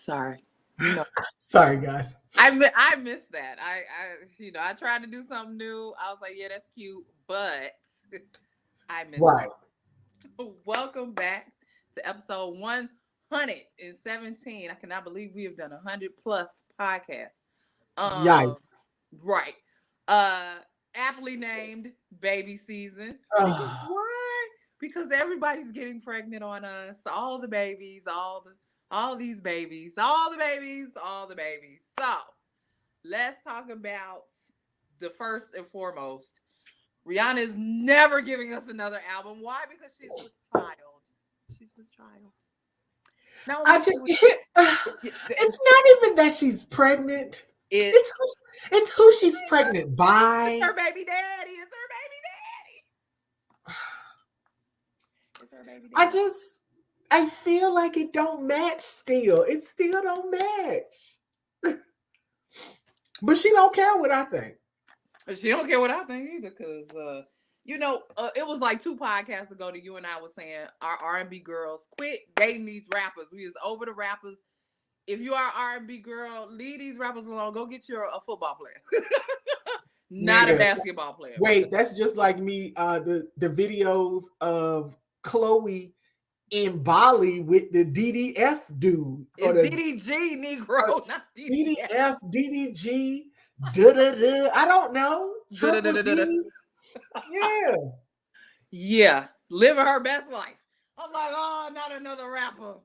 Sorry. You know, Sorry, guys. I missed that. I tried to do something new. I was like, yeah, that's cute, but I missed Right. it. Welcome back to episode 117. I cannot believe we have done 100 plus podcasts. Um, Yikes. right. Aptly named baby season. Because Ugh. why? Because everybody's getting pregnant on us. All the babies, all these babies, all the babies, all the babies. So let's talk about the first and foremost. Rihanna is never giving us another album. Why? Because she's with child. She's with child. Not only I is just, she with it's not even that she's pregnant. it's It's who she's pregnant it's by. her baby daddy. It's her baby daddy. It's her baby daddy. I feel like it don't match still. It still don't match. But she don't care what I think. She don't care what I think either, because it was like 2 podcasts ago that you and I was saying our R&B girls quit dating these rappers. We is over the rappers. If you are R&B girl, leave these rappers alone. Go get a football player, not a Nigga. basketball player. Wait, that's just like me. The videos of Chloe in Bali with the DDF dude. Or It's the DDG Negro, not DDF. DDF, DDG, da-da-da. I don't know. Triple D. Yeah. Yeah, living her best life. I'm like, oh, not another rapper.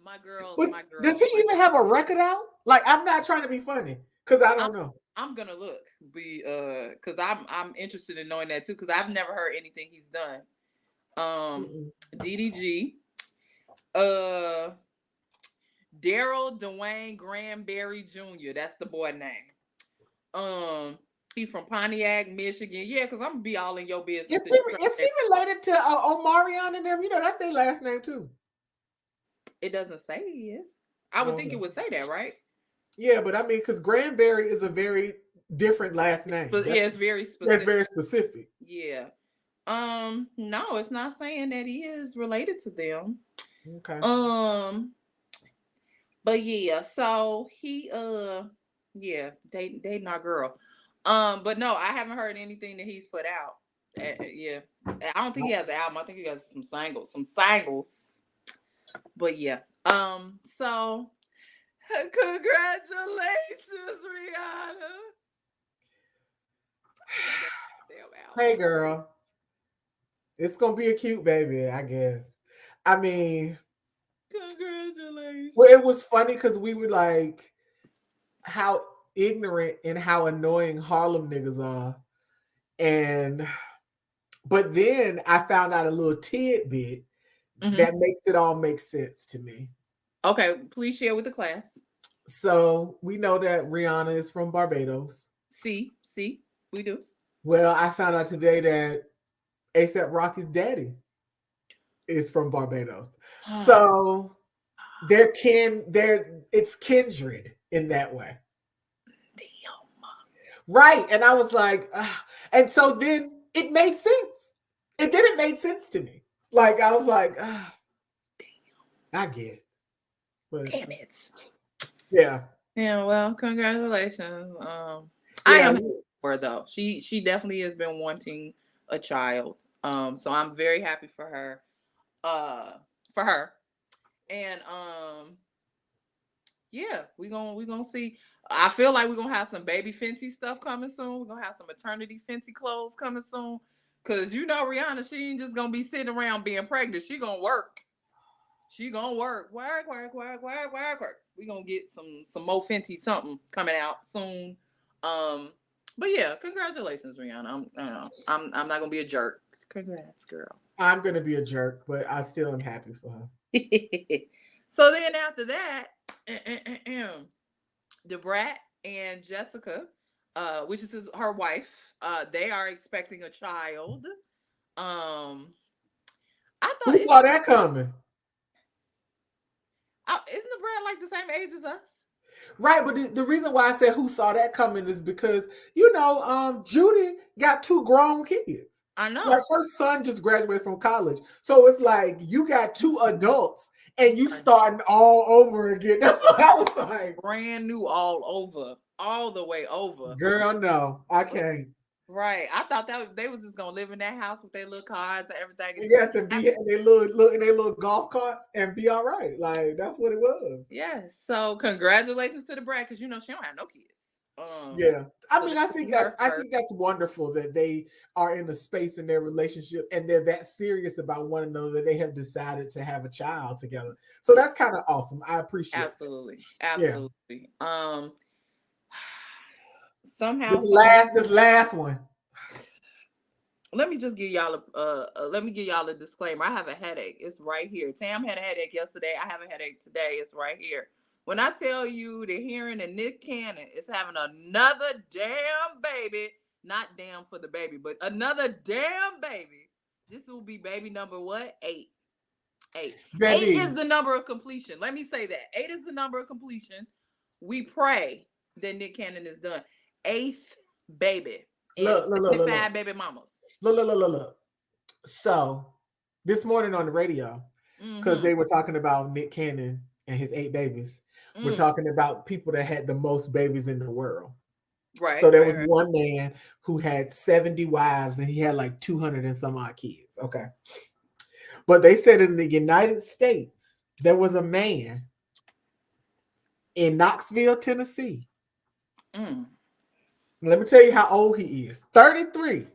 My girls. Does he even have a record out? Like, I'm not trying to be funny because I don't know. I'm gonna look, because I'm interested in knowing that too, because I've never heard anything he's done. DDG, Daryl Dwayne Granberry Jr. That's the boy name. He from Pontiac, Michigan. Yeah, because I'm gonna be all in your business. Is he related to Omarion and them? You know, that's their last name too. It doesn't say he is. I would think it would say that, right? Yeah, but I mean, because Granberry is a very different last name. But yeah, it's very specific. That's very specific. Yeah. No, it's not saying that he is related to them. Okay. But yeah, so he dating our girl. But no, I haven't heard anything that he's put out. Yeah. I don't think he has an album. I think he has some singles. But yeah. So congratulations, Rihanna. Hey girl. It's gonna be a cute baby, I guess. I mean, congratulations. Well, it was funny because we were like how ignorant and how annoying Harlem niggas are. But then I found out a little tidbit that makes it all make sense to me. Okay, please share with the class. So we know that Rihanna is from Barbados. See, we do. Well, I found out today that A$AP Rocky's daddy is from Barbados. So it's kindred in that way. Damn. Right. And I was like, and so then it made sense. It didn't make sense to me. Like, I was like, damn. I guess. But, damn it. Yeah. Yeah, well, congratulations. I am happy for her, though. She definitely has been wanting a child. So I'm very happy for her. And yeah, we're gonna see. I feel like we're gonna have some baby Fenty stuff coming soon. We're gonna have some maternity Fenty clothes coming soon. Cause you know Rihanna, she ain't just gonna be sitting around being pregnant. She gonna work. She gonna work. Work. We gonna get some more Fenty something coming out soon. But yeah, congratulations, Rihanna. I'm not gonna be a jerk. Congrats, girl. I'm gonna be a jerk, but I still am happy for her. So then after that, DeBrat and Jessica, which is her wife, they are expecting a child. I thought who saw that coming? Isn't DeBrat like the same age as us? Right, but the reason why I said who saw that coming is because Judy got 2 grown kids. I Like know. her son just graduated from college. So it's like you got two adults and you Right. starting all over again. That's what I was like. Brand new all over, all the way over. Girl, no, I can't. Right. I thought that they was just gonna live in that house with their little cars and everything and just Yes, be and be happy. in their little in their little golf carts and be all right. Like that's what it was. Yes. So congratulations to the brat because you know she don't have no kids. Yeah. I So mean, this will be her I first. think that's wonderful that they are in a space in their relationship and they're that serious about one another that they have decided to have a child together. So Yeah, that's kind of awesome. I appreciate that. absolutely. Yeah. Absolutely. Somehow, This some way. last one. Let me just give y'all let me give y'all a disclaimer. I have a headache. It's right here. Tam had a headache yesterday. I have a headache today. It's right here. When I tell you the hearing that Nick Cannon is having another damn baby, not damn for the baby, but another damn baby. This will be baby number what? Eight. Eight. Eight is Baby, the number of completion. Let me say that. Eight is the number of completion. We pray that Nick Cannon is done. Eighth baby and look. 75 baby mamas. Look. So this morning on the radio, because Mm-hmm. they were talking about Nick Cannon and his 8 babies, we're Mm. talking about people that had the most babies in the world. Right, So there right, was right. one man who had 70 wives and he had like 200 and some odd kids. Okay. But they said in the United States, there was a man in Knoxville, Tennessee. Mm. Let me tell you how old he is 33.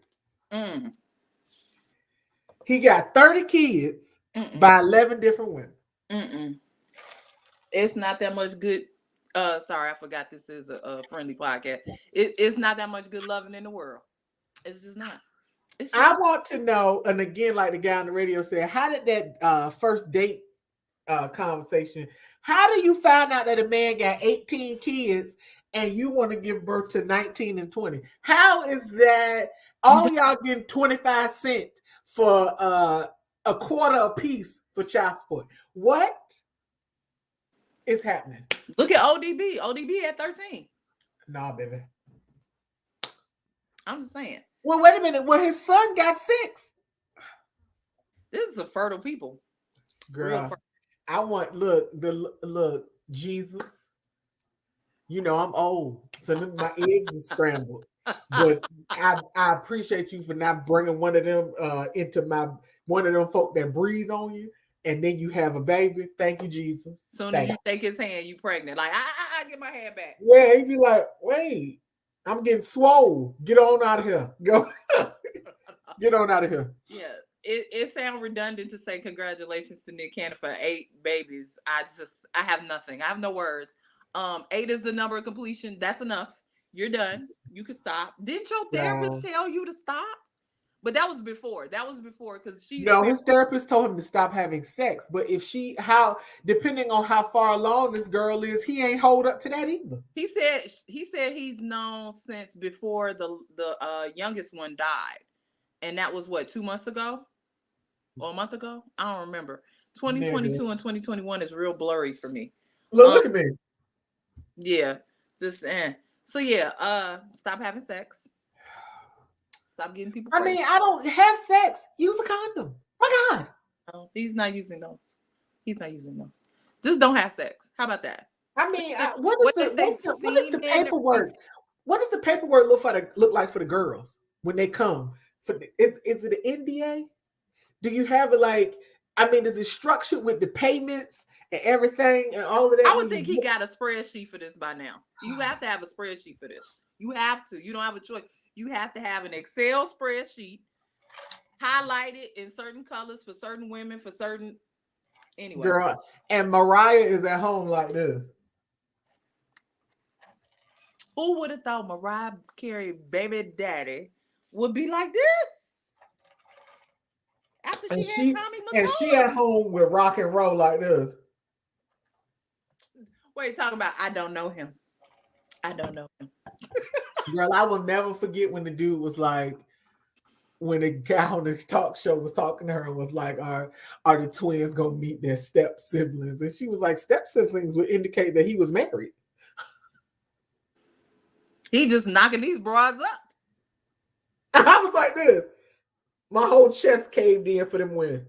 Mm. He got 30 kids Mm-mm. by 11 different women. Mm-mm. It's not that much good. Sorry, I forgot this is a friendly podcast. It's not that much good loving in the world. It's just not. It's just I not. want to know, and again, like the guy on the radio said, how did that first date conversation, how do you find out that a man got 18 kids and you want to give birth to 19 and 20? How is that all y'all getting 25 cents for a quarter a piece for child support? What is happening? Look at ODB. ODB at 13. Nah, baby. I'm just saying. Well, wait a minute. Well, his son got 6. This is a fertile people. Real Girl, fertile. I want look Jesus. You know I'm old, so my eggs is scrambled. But I appreciate you for not bringing one of them into my one of them folk that breathe on you, and then you have a baby. Thank you, Jesus. Soon as Thank you you. shake his hand, you pregnant. Like, I get my hand back. Yeah, he'd be like, wait, I'm getting swole. Get on out of here. Go. Get on out of here. Yeah, it sounds redundant to say congratulations to Nick Cannon for 8 babies. I have nothing. I have no words. Eight is the number of completion. That's enough. You're done. You can stop. Didn't your therapist No, tell you to stop? But that was before. That was before because she's no, very. his therapist told him to stop having sex. But if she, how, depending on how far along this girl is, he ain't hold up to that either. He said he's known since before the youngest one died, and that was what 2 months ago or a month ago. I don't remember. Nigga. 2022 and 2021 is real blurry for me. Look, Um, look at me. yeah, just so yeah. Stop having sex. Stop getting people I mean, pregnant. I don't have sex. Use a condom. My God. No, he's not using those. He's not using those. Just don't have sex. How about that? I mean, Semen, what is what they say, what is the semen paperwork? What does the paperwork look like for the girls when they come? Is it an NDA? Do you have it like? I mean, is it structured with the payments and everything and all of that I would when think you he got a spreadsheet for this by now. You have to have a spreadsheet for this. You have to. You don't have a choice. You have to have an Excel spreadsheet highlighted in certain colors for certain women, for certain. Anyway, girl? And Mariah is at home like this, who would have thought Mariah Carey, baby daddy, would be like this after and she had Tommy she at Mottola? home with rock and roll like this. What are you talking about? I don't know him. I don't know him. Girl, I will never forget when the dude was like, when the guy on the talk show was talking to her and was like, are the twins gonna meet their step siblings? And she was like, step siblings would indicate that he was married. He just knocking these broads up. I was like this. My whole chest caved in for them women.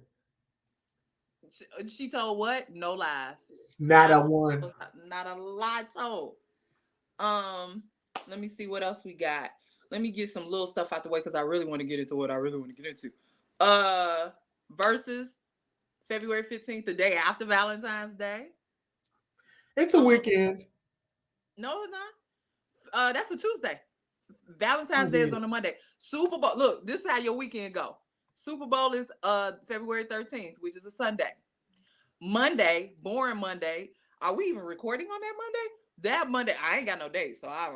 She told what? No lies. Not a one. Not a lie told. Um, Let me see what else we got. Let me get some little stuff out the way because I really want to get into what I really want to get into. Versus February 15th, the day after Valentine's Day. It's a weekend. No, it's not. That's a Tuesday. Valentine's Oh, Day is yeah. on a Monday. Super Bowl. Look, this is how your weekend go. Super Bowl is February 13th, which is a Sunday. Monday, boring Monday. Are we even recording on that Monday? That Monday, I ain't got no date, so I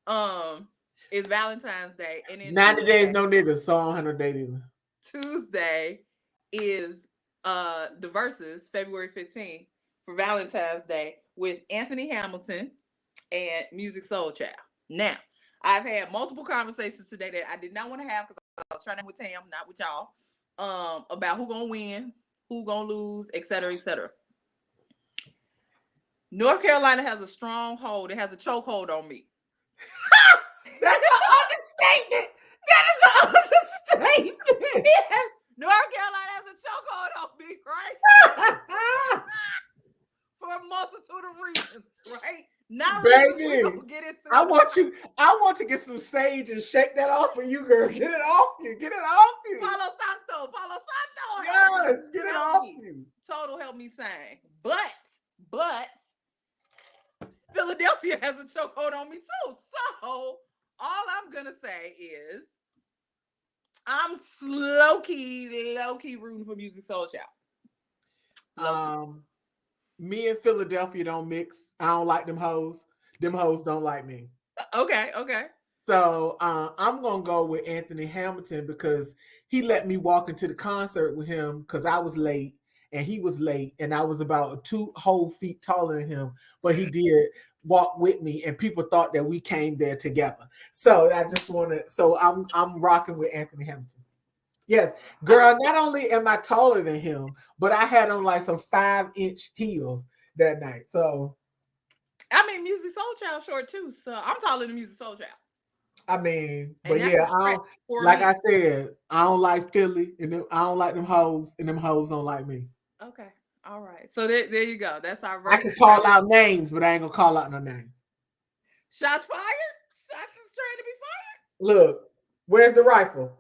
don't. It's Valentine's Day, and then 90 days, no niggas, so I don't have no date either. Tuesday is the verses February 15th for Valentine's Day with Anthony Hamilton and Music Soul Child. Now, I've had multiple conversations today that I did not want to have because I was trying to with Tam, not with y'all, about who gonna win, who gonna lose, etc., etc. North Carolina has a strong hold. It has a chokehold on me. That's an understatement. That is an understatement. Yes, North Carolina has a chokehold on me, right? For a multitude of reasons, right? Not reasons we gonna get into. I want to get some sage and shake that off of you, girl. Get it off you. Get it off you. Palo Santo. Yes, get it off you. Total help me sing. But Philadelphia has a chokehold on me too. So all I'm gonna say is I'm low key rooting for Music Soul Child. Me and Philadelphia don't mix. I don't like them hoes. Them hoes don't like me. Okay. So I'm gonna go with Anthony Hamilton because he let me walk into the concert with him because I was late and he was late and I was about 2 whole feet taller than him, but he did walk with me and people thought that we came there together. So I just want to. So I'm rocking with Anthony Hamilton. Yes, girl. Not only am I taller than him, but I had on like some 5-inch heels that night. So I mean, Music Soul Child short too. So I'm taller than Music Soul Child. I mean, And but yeah, like I said, I don't like Philly, and I don't like them hoes, and them hoes don't like me. Okay, all right. So there you go. That's our I versus. can call out names, but I ain't gonna call out no names. Shots fired. Shots is trying to be fired. Look, where's the rifle?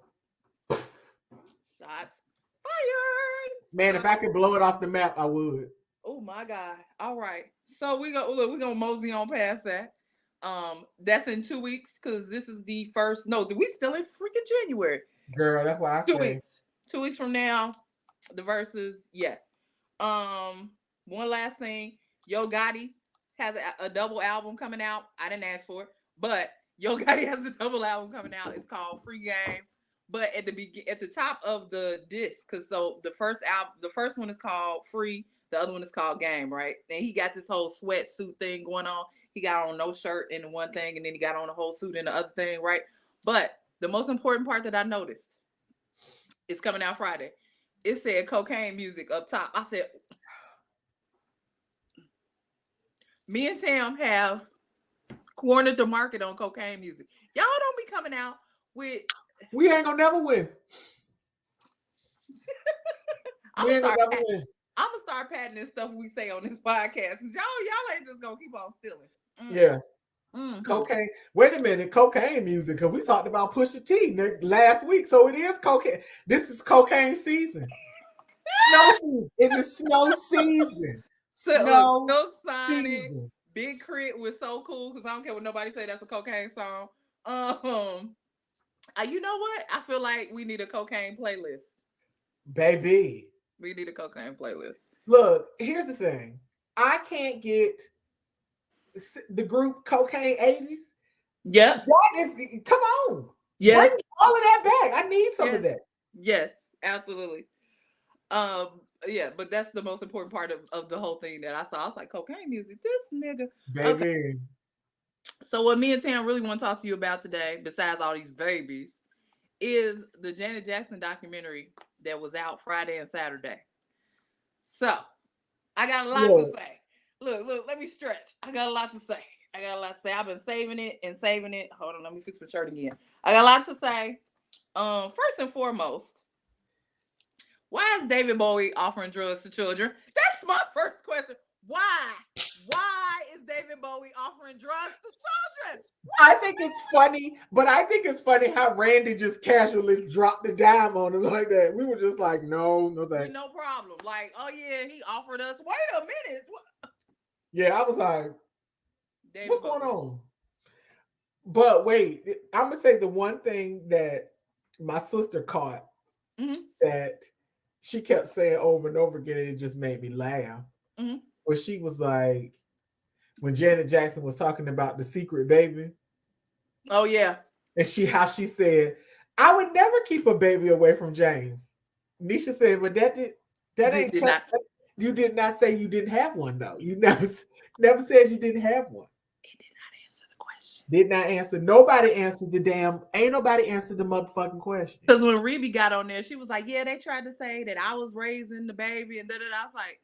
Shots fired. Man, if I could blow it off the map, I would. Oh my God. All right. So we're gonna mosey on past that. That's in 2 weeks because this is the first. No, we still in freaking January. Girl, that's why I 2 say weeks. 2 weeks from now, the verses. Yes. One last thing. Yo Gotti has a double album coming out. I didn't ask for it, but Yo Gotti has a double album coming out. It's called Free Game. But at the top of the disc, because so the first one is called Free, the other one is called Game, right? And he got this whole sweatsuit thing going on. He got on no shirt in the one thing, and then he got on a whole suit in the other thing, right? But the most important part that I noticed is coming out Friday. It said cocaine music up top. I said, me and Tam have cornered the market on cocaine music. Y'all don't be coming out with. we ain't gonna never win. I'm gonna start patenting stuff we say on this podcast because y'all ain't just gonna keep on stealing. Yeah. Cocaine. Wait a minute, cocaine music. Because we talked about Pusha T last week, so it is cocaine. This is cocaine season. Snow season. It is snow season. Snow season. Big Crit was so cool because I don't care what nobody say. That's a cocaine song. You know what? I feel like we need a cocaine playlist. Baby. We need a cocaine playlist. Look, here's the thing. I can't get the group Cocaine 80s. Yeah. Come on. Yeah. Bring all of that back. I need some of that. Yes, absolutely. Yeah, but that's the most important part of the whole thing that I saw. I was like, cocaine music, this nigga. Baby. Okay. So what me and Tam really want to talk to you about today, besides all these babies, is the Janet Jackson documentary that was out Friday and Saturday. So I got a lot to say. Look, let me stretch. I got a lot to say. I've been saving it. Hold on, let me fix my shirt again. I got a lot to say. First and foremost, why is David Bowie offering drugs to children? That's my first question. Why? Why is David Bowie offering drugs to children? I think it's funny, but I think it's funny how Randy just casually dropped the dime on him like that. We were just like, no, no With thanks. no problem. Like, oh yeah, he offered us. Wait a minute. Yeah, I was like, David what's Bowie. going on? But wait, I'm gonna say the one thing that my sister caught Mm-hmm. that she kept saying over and over again, and it just made me laugh. Mm-hmm. Where she was like, when Janet Jackson was talking about the secret baby, Oh yeah. and how she said, "I would never keep a baby away from James." Nisha said, "But that ain't Did not. you did not say you didn't have one though. You never said you didn't have one. It did not answer the question. Did not answer. Nobody answered the damn. Ain't nobody answered the motherfucking question. Because when Rebe got on there, she was like, "Yeah, they tried to say that I was raising the baby," and da da. I was like,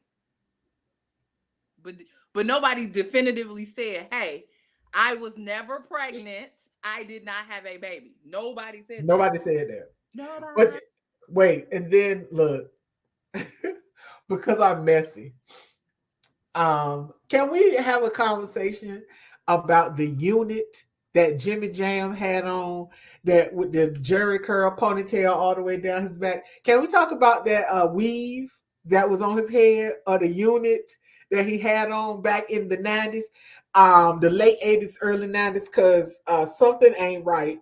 but nobody definitively said, "Hey, I was never pregnant. I did not have a baby." Nobody said that. Nobody said that. No. But wait, and then look, because I'm messy. Can we have a conversation about the unit that Jimmy Jam had on, that with the Jerry curl ponytail all the way down his back? Can we talk about that weave that was on his head, or the unit that he had on back in the 90s, the late 80s, early 90s? Because something ain't right,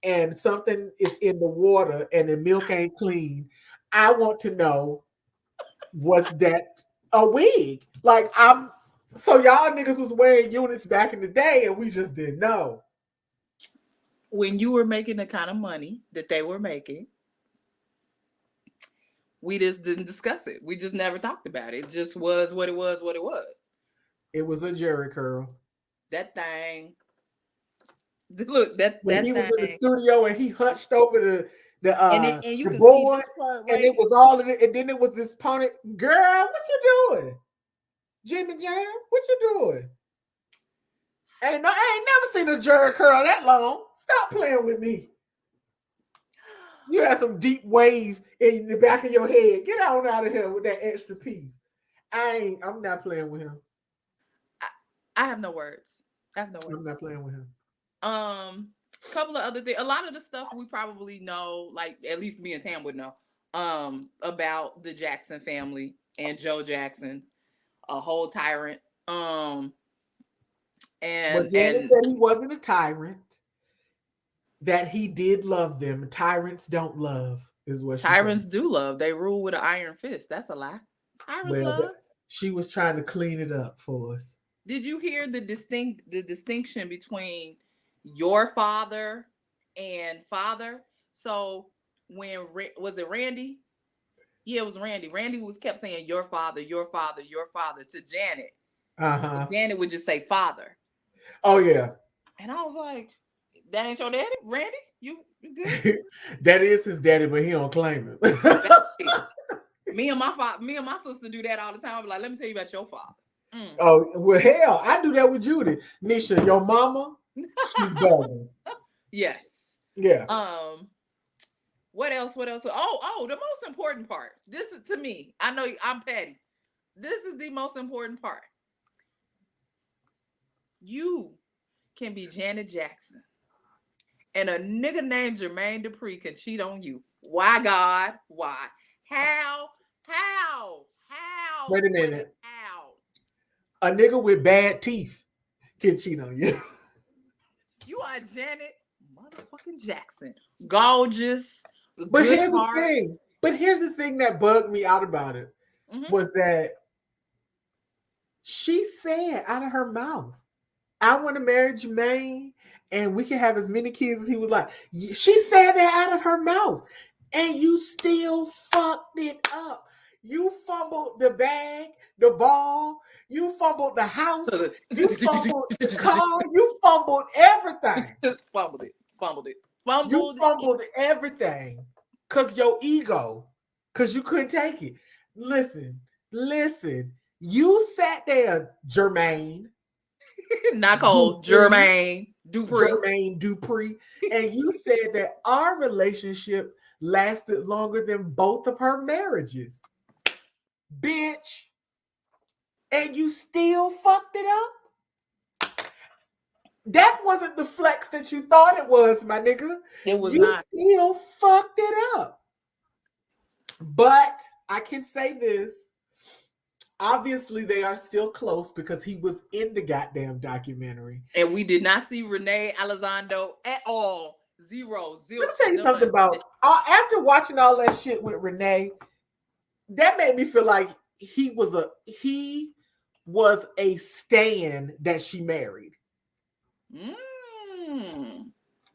and something is in the water, and the milk ain't clean. I want to know, was that a wig? Like, so y'all niggas was wearing units back in the day, and we just didn't know. When you were making the kind of money that they were making, we just didn't discuss it. We just never talked about it. It just was what it was, what it was. It was a Jerry curl. That thing. Look, that When he was in the thing. studio and he hunched over And you the can see board, this part and right. it was all of it, and then it was this pony. Girl, what you doing? Jimmy Jam, what you doing? I ain't never seen a Jerry curl that long. Stop playing with me. You had some deep wave in the back of your head. Get on out of here with that extra piece. I'm not playing with him. I have no words. I'm not playing with him. Couple of other things. A lot of the stuff we probably know, like at least me and Tam would know, about the Jackson family and Joe Jackson, a whole tyrant. But And Janet said he wasn't a tyrant. That he did love them. Tyrants don't love, is what tyrants do love. They rule with an iron fist. That's a lie. Tyrants love. She was trying to clean it up for us. Did you hear the distinction between your father and father? So when was it Randy? Yeah, it was Randy. Randy kept saying your father, your father, your father to Janet. Janet would just say father. Oh yeah. And I was like, that ain't your daddy, Randy? You good? That is his daddy, but he don't claim it. me and my sister do that all the time. I'll be like, let me tell you about your father. Oh well, hell, I do that with Judy. Nisha, your mama, she's bugging. Yes. Yeah. What else? Oh, the most important part. This is, to me, I know I'm petty. This is the most important part. You can be Janet Jackson, and a nigga named Jermaine Dupri can cheat on you. Why, God? Why? How? Wait a minute. How? A nigga with bad teeth can cheat on you. You are Janet motherfucking Jackson. Gorgeous. But here's the thing that bugged me out about it, was that she said out of her mouth, I want to marry Jermaine and we can have as many kids as he would like. She said that out of her mouth, and you still fucked it up. You fumbled the bag, the ball, you fumbled the house, you fumbled the car, you fumbled everything. Fumbled it. You fumbled everything because your ego, because you couldn't take it. Listen. You sat there, Jermaine. Not called Jermaine. Dupree. Jermaine Dupree, and you said that our relationship lasted longer than both of her marriages. Bitch. And you still fucked it up? That wasn't the flex that you thought it was, my nigga. It was You not. still fucked it up. But I can say this. Obviously, they are still close because he was in the goddamn documentary. And we did not see Renee Elizondo at all. Zero. Let me tell you something about after watching all that shit with Renee, that made me feel like he was a stan that she married.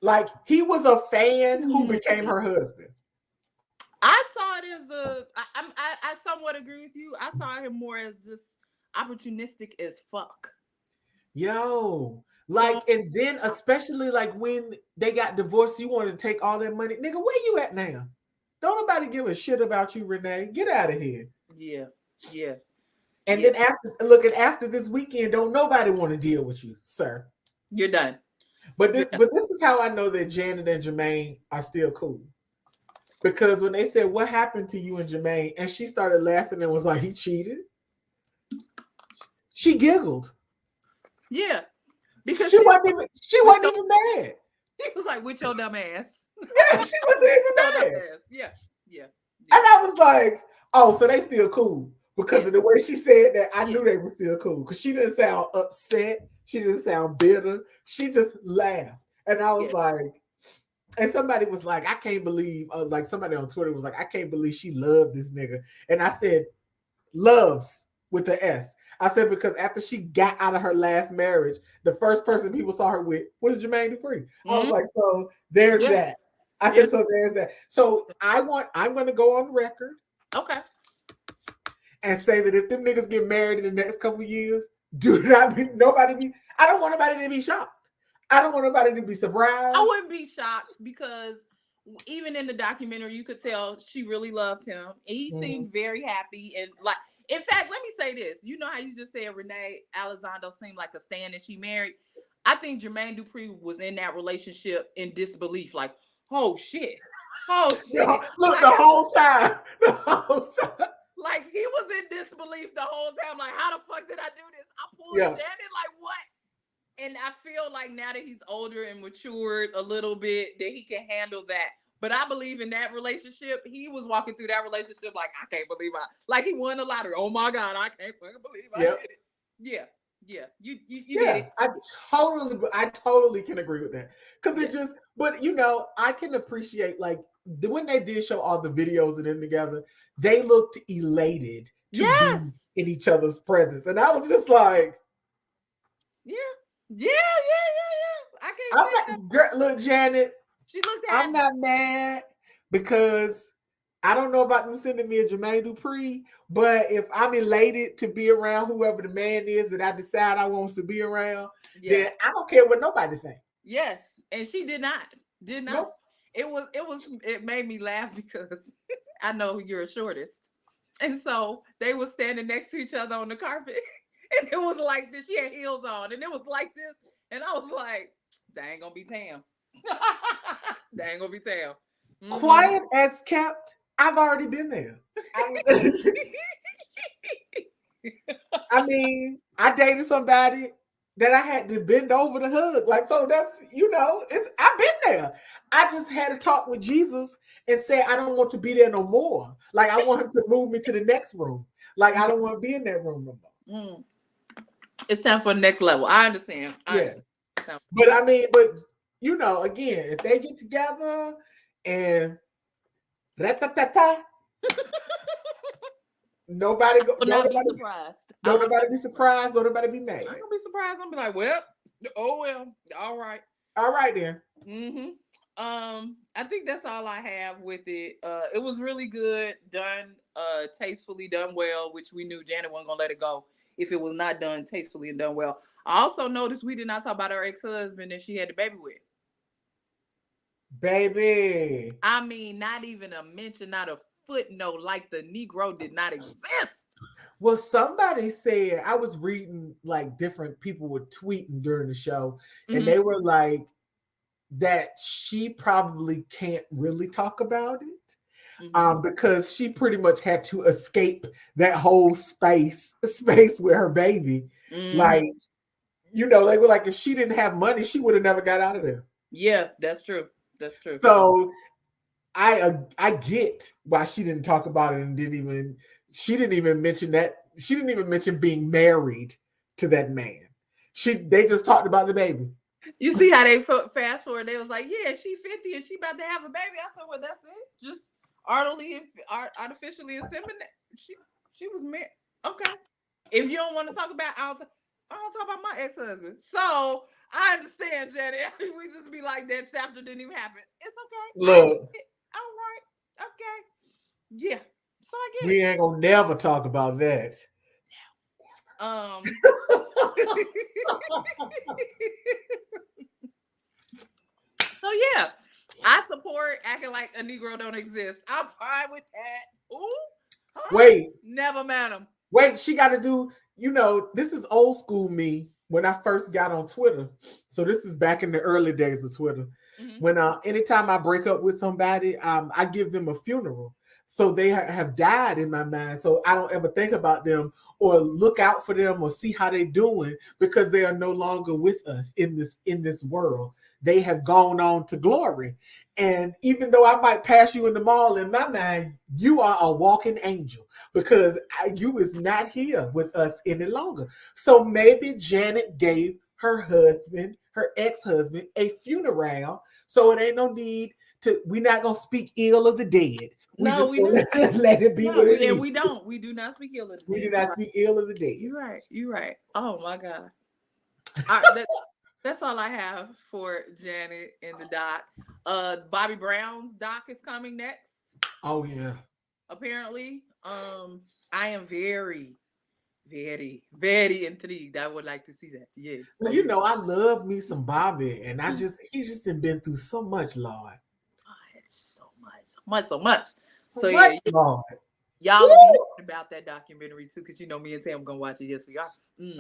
Like he was a fan who became her husband. I saw it as I somewhat agree with you. I saw him more as just opportunistic as fuck. Yo, like, and then especially like when they got divorced, you wanted to take all that money. Nigga, where you at now? Don't nobody give a shit about you, Renee. Get out of here. Yeah. Yeah. And then after this weekend, don't nobody want to deal with you, sir. You're done. But this is how I know that Janet and Jermaine are still cool. Because when they said, "What happened to you and Jermaine?" and she started laughing and was like, "He cheated," she giggled. Yeah, because she wasn't even mad. She was like, "With your dumb ass." Yeah, she wasn't even mad. Yeah. And I was like, "Oh, so they still cool." Because of the way she said that, I knew they were still cool. Because she didn't sound upset. She didn't sound bitter. She just laughed. And I was like, and somebody was like, I can't believe, like somebody on Twitter was like, I can't believe she loved this nigga. And I said, loves with the S. I said, because after she got out of her last marriage, the first person people saw her with was Jermaine Dupree. I was like, so there's that. I said, so there's that. So I'm going to go on record. Okay. And say that if them niggas get married in the next couple of years, I don't want nobody to be shocked. I don't want nobody to be surprised. I wouldn't be shocked because even in the documentary, you could tell she really loved him. He seemed very happy. And like, in fact, let me say this. You know how you just said Renee Elizondo seemed like a stan that she married? I think Jermaine Dupree was in that relationship in disbelief. Like, oh shit. Oh shit. Look, the whole time. Like he was in disbelief the whole time. Like, how the fuck did I do this? I pulled Janet. Like what? And I feel like now that he's older and matured a little bit, that he can handle that. But I believe in that relationship. He was walking through that relationship like, I can't believe like he won the lottery. Oh my God, I can't fucking believe I did it. Yeah. You did it. I totally can agree with that. Because it just, but you know, I can appreciate like when they did show all the videos of them together, they looked elated to be in each other's presence. And I was just like, Yeah. I can't say look, Janet, she looked at I'm not mad because I don't know about them sending me a Jermaine Dupree, but if I'm elated to be around whoever the man is that I decide I want to be around, then I don't care what nobody thinks. Yes, and she did not. Nope. It made me laugh because I know you're a shortest. And so they were standing next to each other on the carpet. And it was like this. She had heels on. And it was like this. And I was like, they ain't gonna be Tam. They ain't gonna be Tam. Quiet as kept. I've already been there. I mean, I dated somebody that I had to bend over to hug. Like, so that's, you know, I've been there. I just had to talk with Jesus and say, I don't want to be there no more. Like, I want him to move me to the next room. Like, I don't want to be in that room no more. It's time for the next level. I understand. But you know, again, if they get together and nobody be surprised. Nobody be surprised. Nobody be mad. I'm gonna be surprised. I'm gonna be like, well, all right. All right then. I think that's all I have with it. It was really good, done, tastefully, done well, which we knew Janet wasn't gonna let it go if it was not done tastefully and done well. I also noticed we did not talk about her ex-husband that she had the baby with. Baby. I mean, not even a mention, not a footnote, like the Negro did not exist. Well, somebody said, I was reading like different people were tweeting during the show, and Mhm. they were like that she probably can't really talk about it. Mhm. Because she pretty much had to escape that whole space with her baby. Mhm. Like, you know, they were like, if she didn't have money, she would have never got out of there. Yeah, that's true. That's true. So I get why she didn't talk about it and she didn't even mention that she didn't even mention being married to that man. They just talked about the baby. You see how they fast forward? They was like, "Yeah, she 50 and she about to have a baby." I said, "Well, that's it. Just artificially inseminate." She was married. Okay. If you don't want to talk about, I don't talk about my ex-husband. So I understand, Jenny. We just be like that chapter didn't even happen. It's okay. I get Look, it. All right. Okay. Yeah. So I get we ain't gonna never talk about that. it. So yeah, I support acting like a Negro don't exist. I'm fine with that. Ooh, huh? Wait, Never met him. wait, she got to do, this is old school me when I first got on Twitter. So this is back in the early days of Twitter. Mm-hmm. When anytime I break up with somebody, I give them a funeral. So they have died in my mind. So I don't ever think about them or look out for them or see how they're doing because they are no longer with us in this world. They have gone on to glory. And even though I might pass you in the mall, in my mind, you are a walking angel because you is not here with us any longer. So maybe Janet gave her ex-husband, a funeral. So it ain't no need we're not gonna speak ill of the dead. We No, just we gonna not. let it be No, what it is. we don't. We do not speak ill of the We do dead. not speak ill of the dead. You're right. You're right. Oh my God. All right, that's all I have for Janet and the doc. Bobby Brown's doc is coming next. Oh yeah. Apparently, I am very, very, very intrigued. I would like to see that. Yes, Well, yes. I love me some Bobby, and he just been through so much, Lord. So much, so much, so much. So So much, yeah, Lord. y'all will be Woo! hearing about that documentary too, because me and Tam gonna watch it. Yes, we are.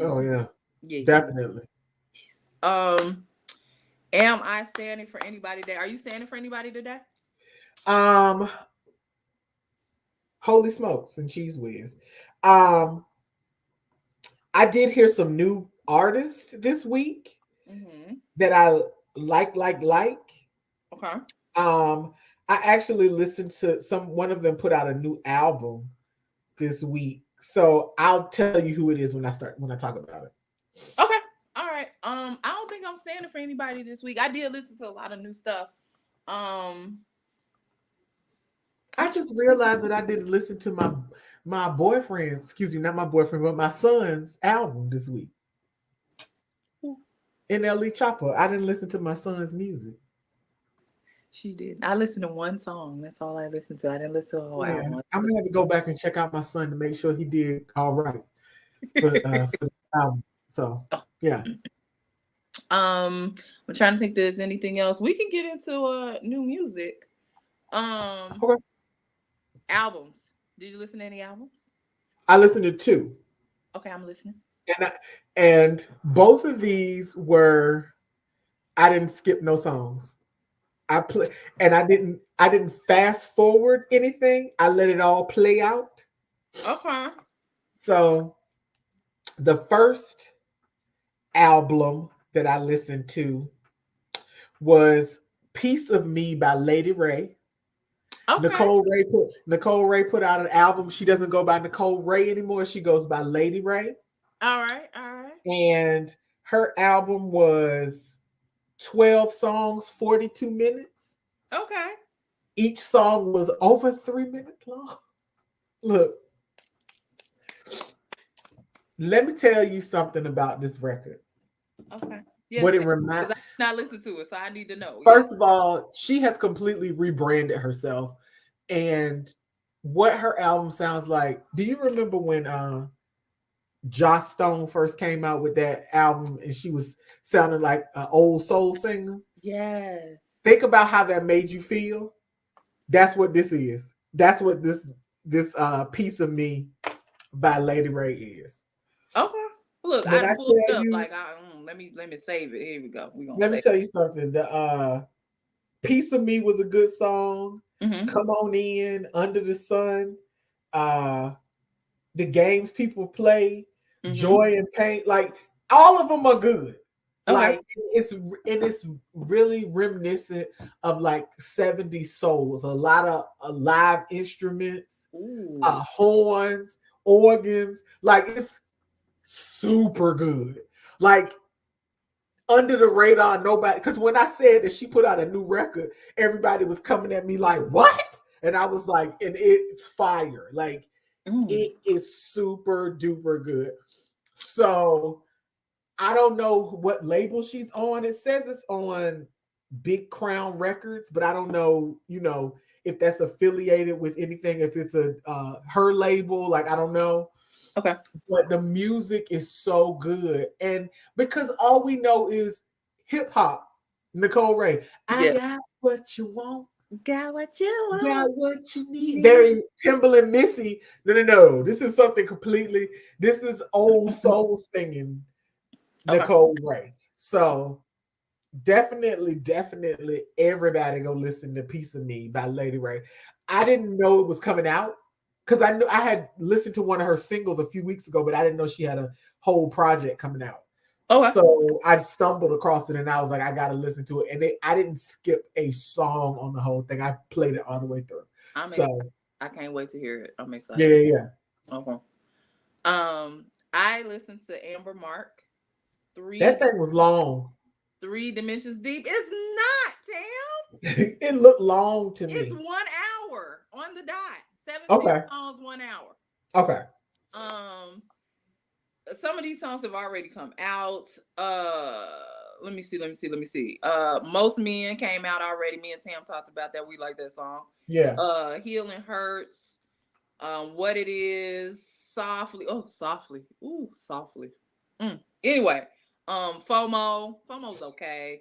Oh yeah, Yes, definitely. yes. Am I standing for anybody today? Are you standing for anybody today? Um, Holy smokes and cheese whiz. Um, I did hear some new artists this week Mm-hmm. that I like. Okay. Um, I actually listened to one of them put out a new album this week. So I'll tell you who it is when I talk about it. Okay. All right. I don't think I'm standing for anybody this week. I did listen to a lot of new stuff. Um, I just realized that I didn't listen to my boyfriend's, excuse me, not my boyfriend, but my son's album this week. NLE Chopper. I didn't listen to my son's music. she did. I listened to one song. That's all I listened to. I didn't listen to a whole Yeah, album. I'm gonna have to go back and check out my son to make sure he did all right for this album. So yeah. I'm trying to think. If there's anything else we can get into? New music. Okay. Albums. Did you listen to any albums? I listened to two. Okay, I'm listening. And both of these were I didn't skip no songs. I play and I didn't fast forward anything. I let it all play out. Okay. So the first album that I listened to was Piece of Me by Lady Ray. Okay. Nicole Ray put out an album. She doesn't go by Nicole Ray anymore. She goes by Lady Ray. All right. All right. And her album was 12 songs, 42 minutes. Okay. Each song was over 3 minutes long. Look, let me tell you something about this record. Okay. Yes, What it because reminds. I did not listen to it, so I need to know. First of all, she has completely rebranded herself, and what her album sounds like. Do you remember when Joss Stone first came out with that album, and she was sounding like an old soul singer? Yes. Think about how that made you feel. That's what this is. That's what this piece of me by Lady Ray is. Okay. Look, When I I pulled it tell up. you, Like, let me save it. Here we go. We gonna let me save tell you something. The Piece of Me was a good song. it. Mm-hmm. Come On In, Under the Sun, uh, The Games People Play, Mm-hmm. Joy and Pain. Like all of them are good. Okay. Like it's really reminiscent of like 70s souls. A lot of live instruments, Ooh. horns, organs. Like it's super good. Like under the radar, nobody. Because when I said that she put out a new record, everybody was coming at me like, "What?" And I was like, "And it's fire! Like Mm. it is super duper good." So I don't know what label she's on. It says it's on Big Crown Records, but I don't know, if that's affiliated with anything, if it's a her label, like I don't know. Okay. But the music is so good. And because all we know is hip hop, Nicole Ray. I Yeah. got what you want, Got what you got want. what you need. Need. Very Timberland Missy. No, no, no. This is something completely, this is old soul singing Okay. Nicole Ray. So definitely everybody go listen to Piece of Me by Lady Ray. I didn't know it was coming out because I knew I had listened to one of her singles a few weeks ago, but I didn't know she had a whole project coming out. Okay. So I stumbled across it and I was like, I gotta listen to it. And I didn't skip a song on the whole thing. I played it all the way through. I'm excited. So I can't wait to hear it. I'm yeah, excited. yeah, yeah. Okay. I listened to Amber Mark That three thing was long. three dimensions deep. It's not, Tam. It looked long to It's me. 1 hour on the dot. 17 Okay. songs, 1 hour. Okay. Um, some of these songs have already come out. Let me see. Most Men came out already. Me and Tam talked about that. We like that song. Yeah. Healing Hurts. What It Is, Softly. Oh, Softly. Ooh, Softly. Anyway, FOMO's okay.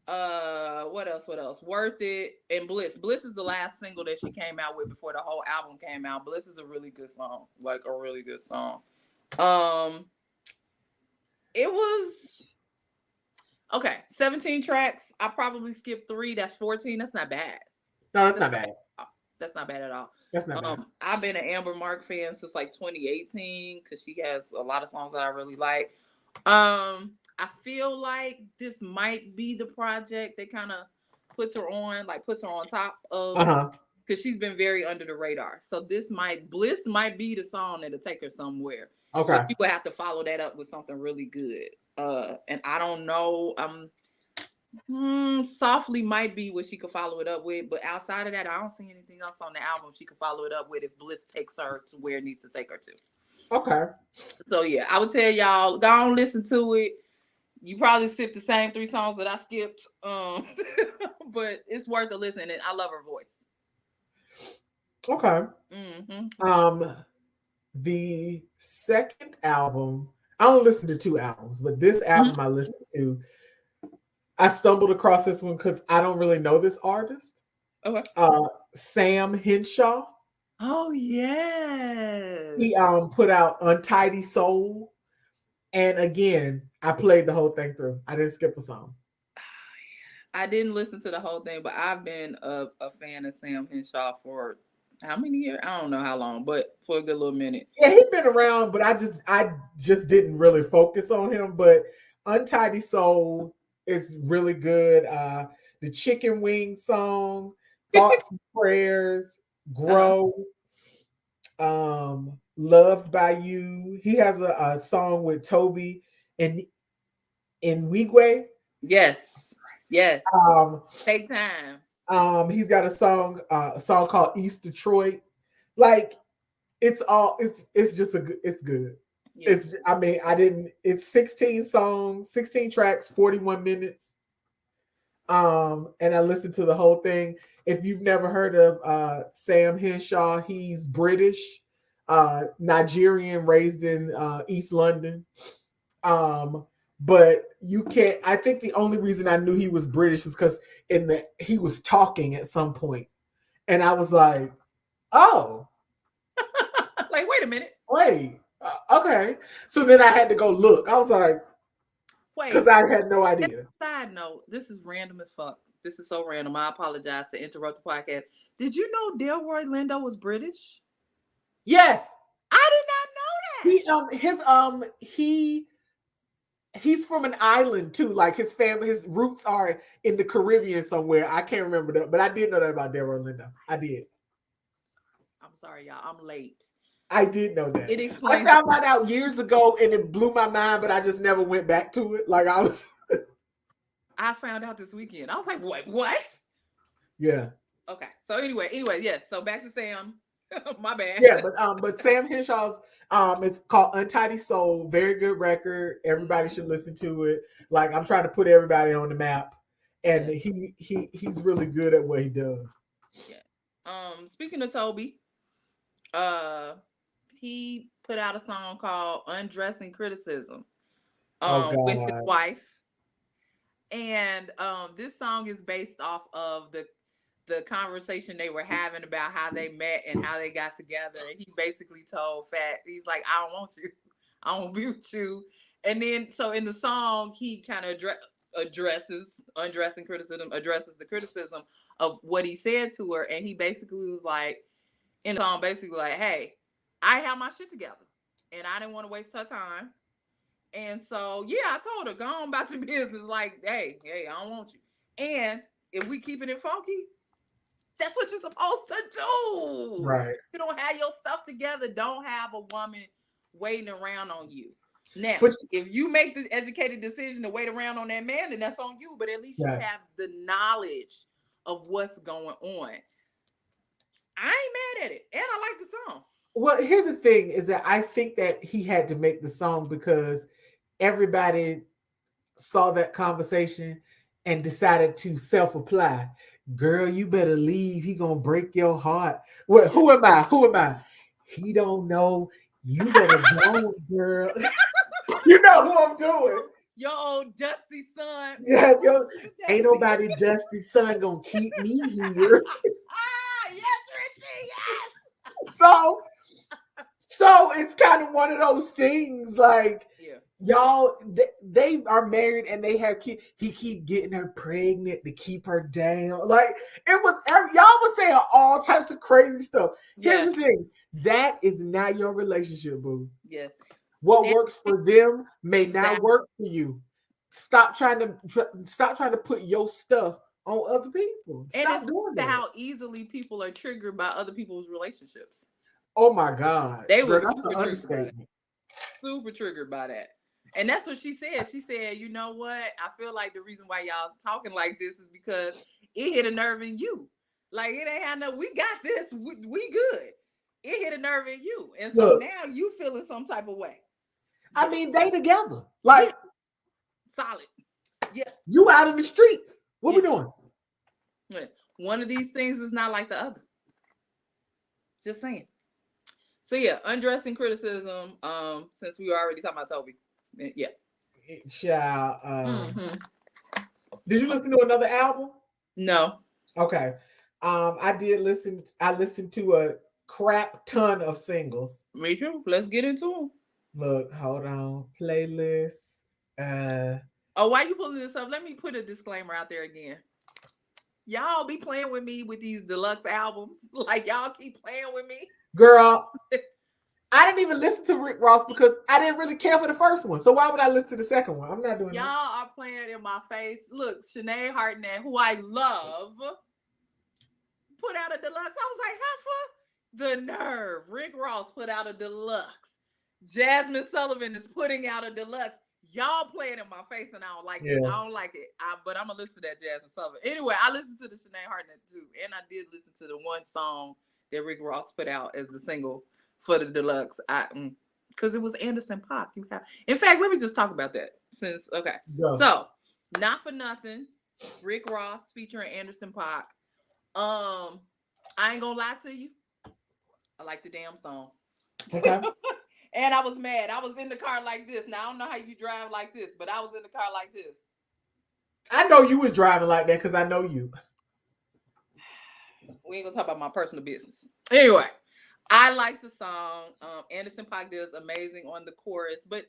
What else? Worth It and Bliss. Bliss is the last single that she came out with before the whole album came out. Bliss is a really good song. Like a really good song. Um, it was okay. 17 tracks. I probably skipped 3. That's 14. That's not bad. No, that's That's not not bad. bad. That's not bad at all. That's not bad. I've been an Amber Mark fan since like 2018 because she has a lot of songs that I really like. I feel like this might be the project that kind of puts her on top of Uh-huh. because she's been very under the radar. So Bliss might be the song that'll take her somewhere. But Okay. you would have to follow that up with something really good. And I don't know. Softly might be what she could follow it up with, but outside of that, I don't see anything else on the album she could follow it up with if Bliss takes her to where it needs to take her to. Okay. So yeah, I would tell y'all, go on listen to it. You probably skipped the same 3 songs that I skipped. But it's worth a listen and I love her voice. Okay. Mm-hmm. The second album, I don't listen to 2 albums, but this album Mm-hmm. I listened to, I stumbled across this one because I don't really know this artist. Okay. Sam Henshaw. Oh yes. He put out Untidy Soul. And again, I played the whole thing through. I didn't skip a song. I didn't listen to the whole thing, but I've been a fan of Sam Henshaw for how many years? I don't know how long, but for a good little minute. Yeah, he's been around, but I just didn't really focus on him. But Untidy Soul is really good. The Chicken Wing song, Thoughts and Prayers, Uh-huh. Grow, Loved by You. He has a song with Toby and in Wigwe. Yes. Yes. Um, Take time. he's got a song called East Detroit. Like it's just it's good. Yeah. I didn't it's 16 songs, 16 tracks, 41 minutes. And I listened to the whole thing. If you've never heard of Sam Henshaw, he's British, Nigerian, raised in East London. But you can't. I think the only reason I knew he was British is because he was talking at some point, and I was like, oh, Like, wait a minute. wait, Okay. So then I had to go look. I was like, because Wait, I had no idea. side note, this is random as fuck. This is so random. I apologize to interrupt the podcast. Did you know Delroy Lindo was British? Yes. I did not know that. He's from an island too. Like his family, his roots are in the Caribbean somewhere. I can't remember that, but I did know that about Delroy Lindo. I did. I'm sorry, y'all. I'm late. I did know that. It I explains. found that out years ago and it blew my mind, but I just never went back to it. Like I was I found out this weekend. I was like, wait, what? Yeah. Okay. So anyway, yes. So back to Sam. My bad. Yeah, but Sam Henshaw's it's called Untidy Soul. Very good record. Everybody should listen to it. Like I'm trying to put everybody on the map. And he's really good at what he does. Yeah. Speaking of Toby, he put out a song called Undressing Criticism with his God. wife. And this song is based off of the conversation they were having about how they met and how they got together. And he basically told Fat, he's like, I don't want you. I don't be with you. And then so in the song, he kind of addresses the criticism of what he said to her. And he basically was like, in the song, basically like, hey, I have my shit together and I didn't want to waste her time. And so, yeah, I told her, go on about your business. Like, hey, I don't want you. And if we keeping it funky, that's what you're supposed to do. Right. You don't have your stuff together. Don't have a woman waiting around on you. Now, if you make the educated decision to wait around on that man, then that's on you. But at least you have the knowledge of what's going on. I ain't mad at it. And I like the song. Well, here's the thing is that I think that he had to make the song because everybody saw that conversation and decided to self-apply. Girl, you better leave. He gonna break your heart. Well, who am I? He don't know. You better go, girl. You know who I'm doing. Your old dusty son. Yes, ain't nobody dusty son gonna keep me here. Yes, Richie, yes. So it's kind of one of those things like y'all they are married and they have kids. He keep getting her pregnant to keep her down. Like it was y'all was saying all types of crazy stuff. Here's the thing. That is not your relationship, boo. Yes. What works for them may not work for you. Stop trying to put your stuff on other people. Stop doing that. How easily people are triggered by other people's relationships. Oh my God. They were super triggered by that. And that's what she said. She said, you know what? I feel like the reason why y'all talking like this is because it hit a nerve in you. Like it ain't had no, we got this. We good. It hit a nerve in you. And so now you feeling some type of way. I mean, they together. Like solid. Yeah. You out in the streets. What we doing? One of these things is not like the other. Just saying. So yeah, undressing criticism. Since we were already talking about Toby. Yeah. Did you listen to another album? No. Okay. I did listen. I listened to a crap ton of singles. Me too. Let's get into them. Look, hold on. Playlist. Why you pulling this up? Let me put a disclaimer out there again. Y'all be playing with me with these deluxe albums. Like y'all keep playing with me. Girl, I didn't even listen to Rick Ross because I didn't really care for the first one. So why would I listen to the second one? I'm not doing y'all that. Y'all are playing in my face. Look, Sinead Hartnett, who I love, put out a deluxe. I was like, Heifer, the nerve. Rick Ross put out a deluxe. Jasmine Sullivan is putting out a deluxe. Y'all playing in my face and I don't like it. I don't like it. But I'm going to listen to that Jasmine Sullivan. Anyway, I listened to the Sinead Hartnett too. And I did listen to the one song that Rick Ross put out as the single for the deluxe. Because it was Anderson .Paak. In fact, let me just talk about that. So, Not For Nothing, Rick Ross featuring Anderson .Paak. I ain't going to lie to you. I like the damn song. Okay. And I was mad. I was in the car like this. Now, I don't know how you drive like this, but I was in the car like this. I know you was driving like that because I know you. We ain't going to talk about my personal business. Anyway, I like the song. Anderson .Paak does amazing on the chorus, but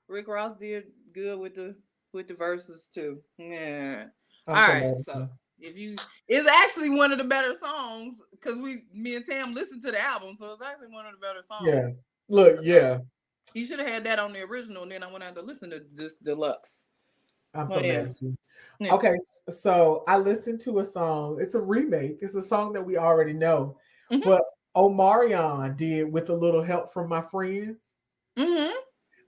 Rick Ross did good with the verses too. Yeah. I'm All so right. mad at So you. if you, it's actually one of the better songs because me and Tam listened to the album, so it's actually one of the better Yeah. songs. Look, Uh, yeah. he should have had that on the original, and then I went out to listen to this deluxe. I'm Oh so yeah. mad at you. Yeah. Okay, so I listened to a song. It's a remake. It's a song that we already know, Mm-hmm. but Omarion did with a little help from my friends. Mm-hmm.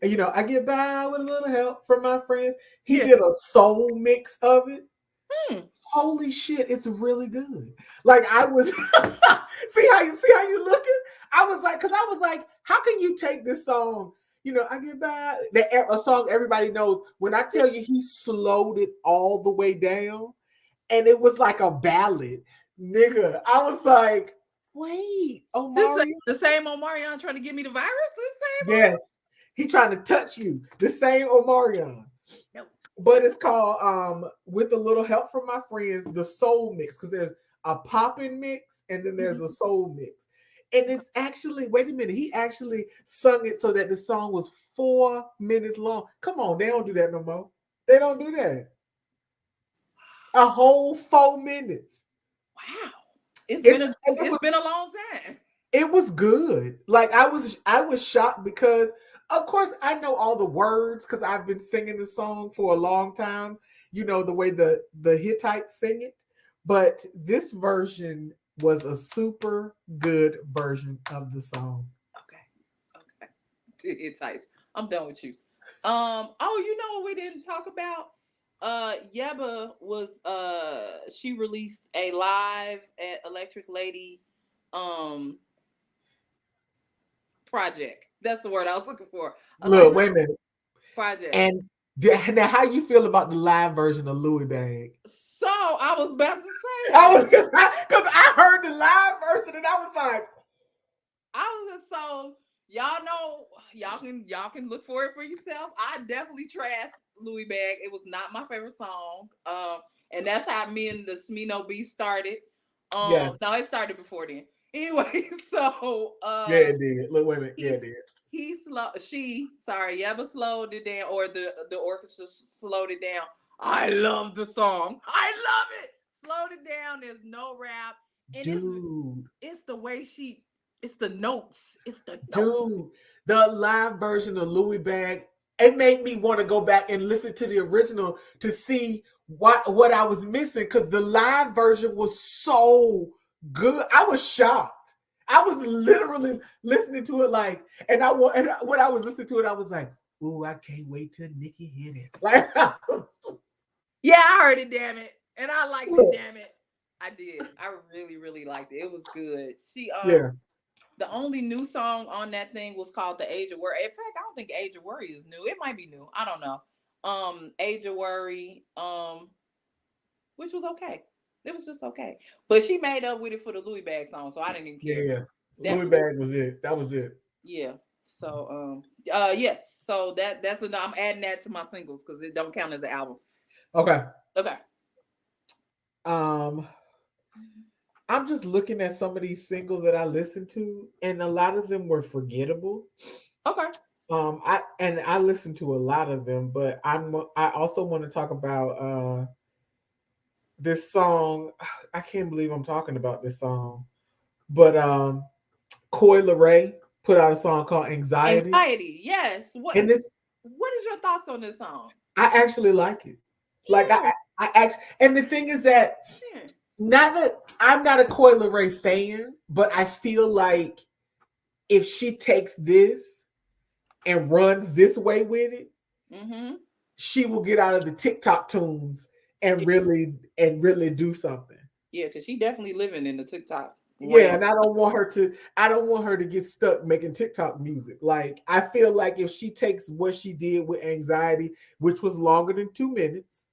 And I get by with a little help from my friends. He Yeah. did a soul mix of it. Hmm. Holy shit, it's really good. Like I was see how you looking? I was like, because I was like, how can you take this song? I get by a song everybody knows. When I tell you he slowed it all the way down, and it was like a ballad, nigga. I was like, wait, This is Omari? the same Omarion trying to give me the virus. The same Yes, he trying to touch you. The same Omarion. No. But it's called with a little help from my friends, the soul mix, because there's a poppin' mix and then there's a soul mix. And it's actually, wait a minute, he actually sung it so that the song was 4 minutes long. Come on, they don't do that no more. They don't do that. A whole 4 minutes. Wow. It, and It's been a long time. it was good. Like I was shocked because of course I know all the words because I've been singing the song for a long time. The way the Hittites sing it, but this version was a super good version of the song. Okay. Okay. It's tight. I'm done with you. Oh, you know what we didn't talk about? Yeba was she released a live at Electric Lady um project. That's the word I was looking for. Look, Electric wait a minute. project. And now, how you feel about the live version of Louis Bag? So I was about to say I that. was because I heard the live version and I was like, I was just so y'all know y'all can look for it for yourself. I definitely trashed Louis Bag. It was not my favorite song. And that's how me and the Smino B started. yes, No, it started before then. Anyway, so yeah, it did. Look, wait a minute, yeah, he's it did. Yeba slowed it down, or the orchestra slowed it down. I love the song. I love it. Slowed it down. There's no rap, and Dude, it's the way she. It's the notes. It's the notes. dude, the live version of Louis Bag, it made me want to go back and listen to the original to see what I was missing because the live version was so good. I was shocked. I was literally listening to it like, and when I was listening to it, I was like, "Ooh, I can't wait till Nikki hit it." Like, Yeah, I heard it. Damn it, and I liked it. look, Damn it, I did. I really, really liked it. It was good. yeah, The only new song on that thing was called "The Age of Worry." In fact, I don't think "Age of Worry" is new. It might be new. I don't know. "Age of Worry," which was okay. It was just okay. But she made up with it for the Louis Bag song, so I didn't even care. yeah. That Louis Bag was it. That was it. yeah. So yes. So that's I'm adding that to my singles because it don't count as an album. Okay. Okay. Um, I'm just looking at some of these singles that I listened to, and a lot of them were forgettable. Okay. I listened to a lot of them, but I also want to talk about this song. I can't believe I'm talking about this song, but Coi Leray put out a song called Anxiety, Anxiety. Yes. and this What is your thoughts on this song? I actually like it. Like Yeah. I actually, and the thing is that Yeah. not that I'm not a Coi Leray fan, but I feel like if she takes this and runs this way with it, Mm-hmm. she will get out of the TikTok tunes and really do something. Yeah, because she definitely living in the TikTok Yeah, realm. and I don't want her to get stuck making TikTok music. Like I feel like if she takes what she did with Anxiety, which was longer than 2 minutes,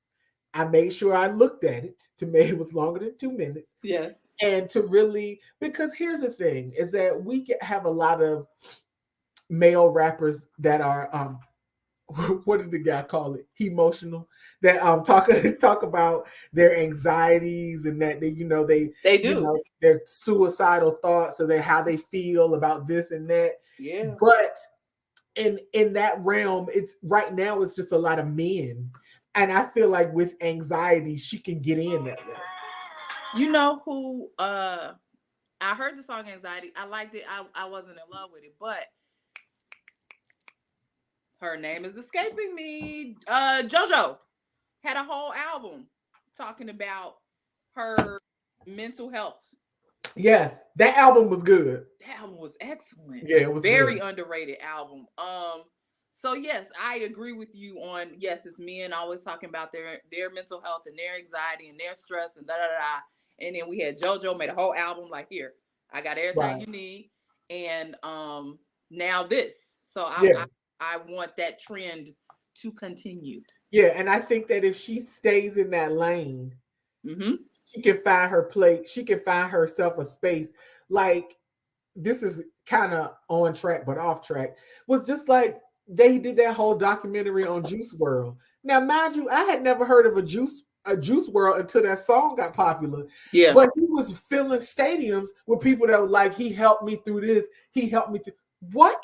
I made sure I looked at it to make it was longer than 2 minutes. Yes. And to really, because here's the thing is that have a lot of male rappers that are what did the guy call it? Emotional. That talk about their anxieties and that They do. their suicidal thoughts, so they how they feel about this and that. Yeah. But in that realm, it's right now it's just a lot of men. And I feel like with anxiety, she can get in that way. You know who I heard the song Anxiety. I liked it. I wasn't in love with it, but her name is escaping me. JoJo had a whole album talking about her mental health. Yes, that album was good. That album was excellent. Yeah, it was Very good. underrated album. So yes, I agree with you on yes, it's men always talking about their mental health and their anxiety and their stress and da da da. And then we had JoJo made a whole album like here, I got everything Right. you need. And now this. So Yeah. I want that trend to continue. Yeah, and I think that if she stays in that lane, Mm-hmm. she can find her place. She can find herself a space. Like this is kind of on track but off track. Was just like they did that whole documentary on Juice World. Now, mind you, I had never heard of a Juice World until that song got popular. Yeah. But he was filling stadiums with people that were like, he helped me through this. He helped me through what?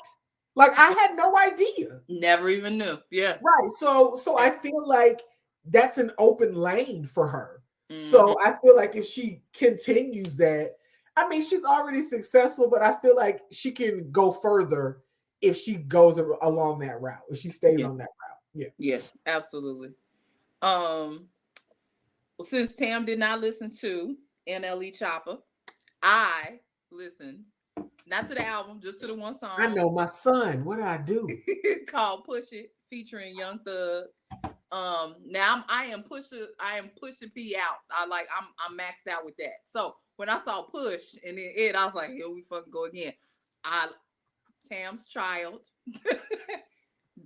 Like I had no idea. Never even knew. Yeah. Right. So I feel like that's an open lane for her. Mm-hmm. So I feel like if she continues that, I mean, she's already successful, but I feel like she can go further if she goes along that route, if she stays Yeah. on that route. Yeah. Yeah. Absolutely. Um. Since Tam did not listen to NLE Chopper, I listened not to the album, just to the one I song know my son. What did I do? called "Push It" featuring Young Thug. Now I am pushing P out. I'm maxed out with that. So when I saw Push and then it, I was like, here we fucking go again. I Tam's child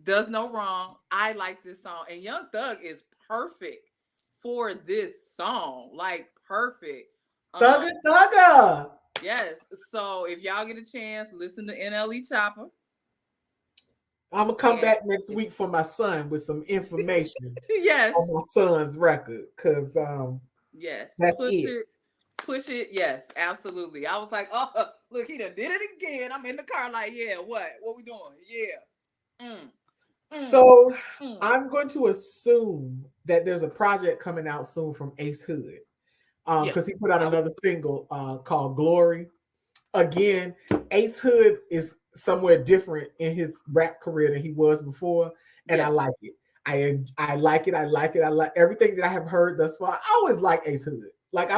does no wrong. I like this song, and Young Thug is perfect for this song. Like perfect. Thugger, thugger. Yes. So if y'all get a chance, listen to NLE Chopper. I'm gonna come And back next week for my son with some information yes, on my son's record, because yes. that's it. Push it. Yes, absolutely. I was like, oh, look, he done did it again. I'm in the car, like, yeah, what we doing? Yeah. So Mm. I'm going to assume that there's a project coming out soon from Ace Hood, Yeah. because he put out another single called Glory. Again, Ace Hood is somewhere different in his rap career than he was before, and I Yeah. like it. I like it. I like it. I like everything that I have heard thus far. I always like Ace Hood. Like Yeah.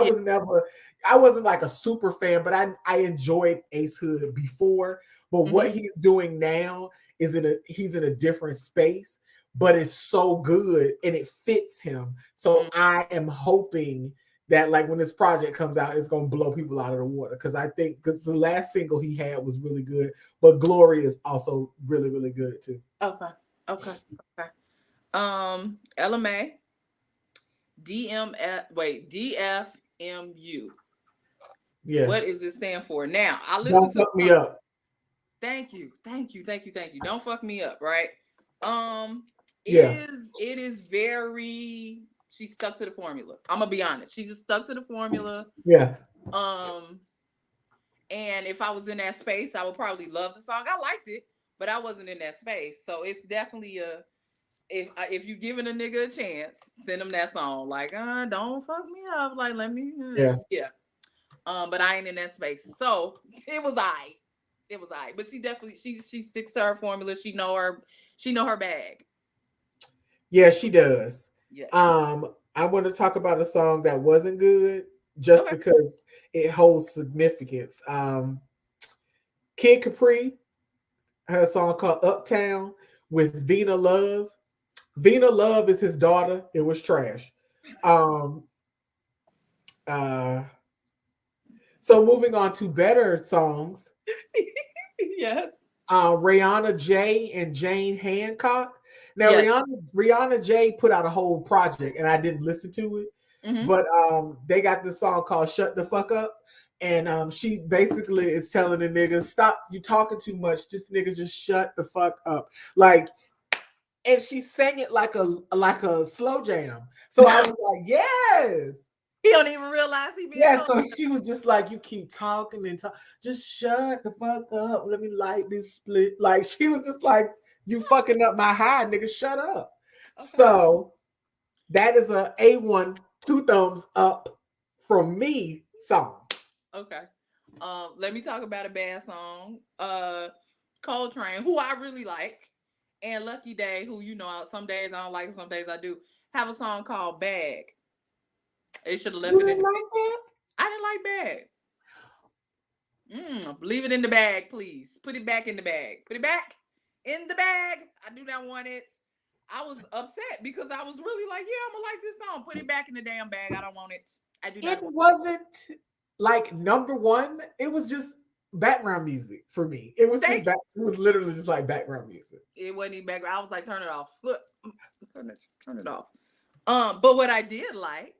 I wasn't like a super fan, but I enjoyed Ace Hood before. But what he's doing now he's in a different space, but it's so good and it fits him. So Mm. I am hoping that like when this project comes out, it's gonna blow people out of the water. Because I think the last single he had was really good, but Glory is also really, really good too. Okay. Okay. Okay. LMA, DFMU. Yeah. What does it stand for? Now, I listened Don't to the fuck me song. up. Thank you. Thank you. Thank you. Thank you. Don't fuck me up, right? Yeah. It is very she stuck to the formula. I'm gonna be honest. She just stuck to the formula. Yes. And if I was in that space, I would probably love the song. I liked it, but I wasn't in that space. So it's definitely if you giving a nigga a chance, send him that song. Like, don't fuck me up. Like, let me yeah. But I ain't in that space. So it was I. It was I. But she definitely she sticks to her formula. She know her bag. Yeah, she does. Yeah. I want to talk about a song that wasn't good just because it holds significance. Kid Capri had a song called Uptown with Vina Love. Vina Love is his daughter. It was trash. So moving on to better songs. Yes. Rihanna J and Jane Hancock. Now yes. Rihanna J put out a whole project and I didn't listen to it. But they got this song called Shut the Fuck Up. And she basically is telling the nigga, stop, you talking too much. Just nigga, just shut the fuck up. Like and she sang it like a slow jam. So I was like, yes. He don't even realize he being Yeah, told. so she was just like, you keep talking and talk. Just shut the fuck up. Let me light this split. Like she was just like, you fucking up my high, nigga. Shut up. Okay. So that is a A1, 2 thumbs up from me song. Okay. Let me talk about a bad song. Coltrane, who I really like, and Lucky Day, who some days I don't like, some days I do, have a song called Bag. They should have left You it in didn't the like that? I didn't like Bag. Leave it in the bag, please. Put it back in the bag. Put it back in the bag. I do not want it. I was upset because I was really like, yeah, I'm gonna like this song. Put it back in the damn bag. I don't want it. I do not It want wasn't like number one. It was just background music for me. It was Thank just it was literally just like background music. it. It wasn't even background. I was like, turn it off. Look, turn it off. But what I did like,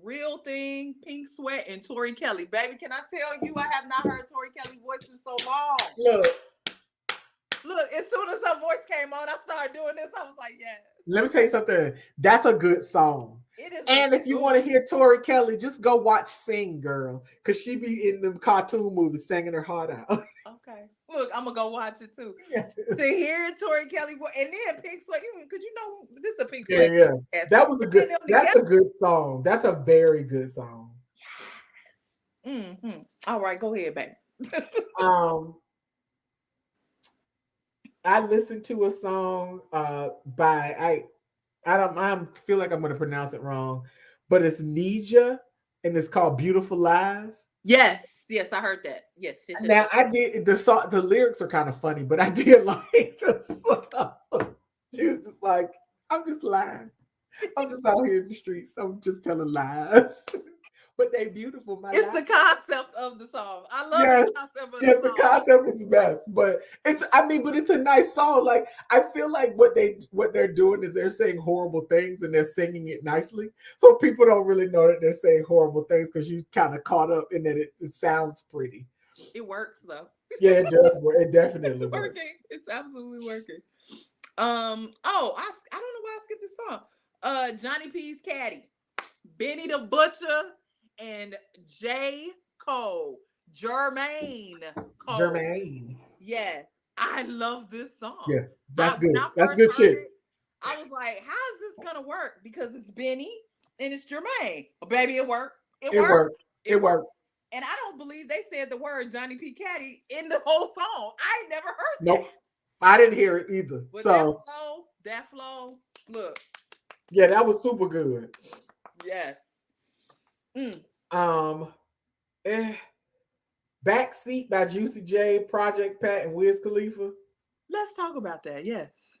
Real Thing, Pink Sweat, and Tori Kelly. Baby, can I tell you, I have not heard Tori Kelly's voice in so long. Look, as soon as her voice came on, I started doing this. I was like, yeah. Let me tell you something. That's a good song. It is. And if you want to hear Tori Kelly, just go watch Sing Girl, because she be in them cartoon movies singing her heart out. Okay. Look, I'm gonna go watch it too. Yeah. To hear Tori Kelly voice, and then Pink Sweat, because this is a Pink Sweat. Yeah. That was a good. That's a good song. That's a very good song. Yes. Mm-hmm. All right, go ahead, baby. I listened to a song by I feel like I'm gonna pronounce it wrong, but it's Nija and it's called Beautiful Lies. Yes, I heard that. Yes. Now I did the song. The lyrics are kind of funny, but I did like the song. She was just like, I'm just lying. I'm just out here in the streets. I'm just telling lies. But they beautiful. It's the concept of the song. I love the concept of the song. The concept is best, but it's a nice song. Like I feel like what they're doing is they're saying horrible things and they're singing it nicely. So people don't really know that they're saying horrible things because you kind of caught up in that it sounds pretty. It works though. Yeah, it does work. It definitely it's working. Works. It's absolutely working. I don't know why I skipped this song. Johnny P's Caddy, Benny the Butcher, and J. Cole. Jermaine Cole. Jermaine. Yes. I love this song. Yeah, that's good. That's good shit. I was like, how is this gonna work? Because it's Benny and it's Jermaine. But baby, it worked. It worked. And I don't believe they said the word Johnny P. Caddy in the whole song. I never heard that. Nope. I didn't hear it either. But so that flow, look. Yeah, that was super good. Yes. Backseat by Juicy J, Project Pat, and Wiz Khalifa. Let's talk about that. Yes.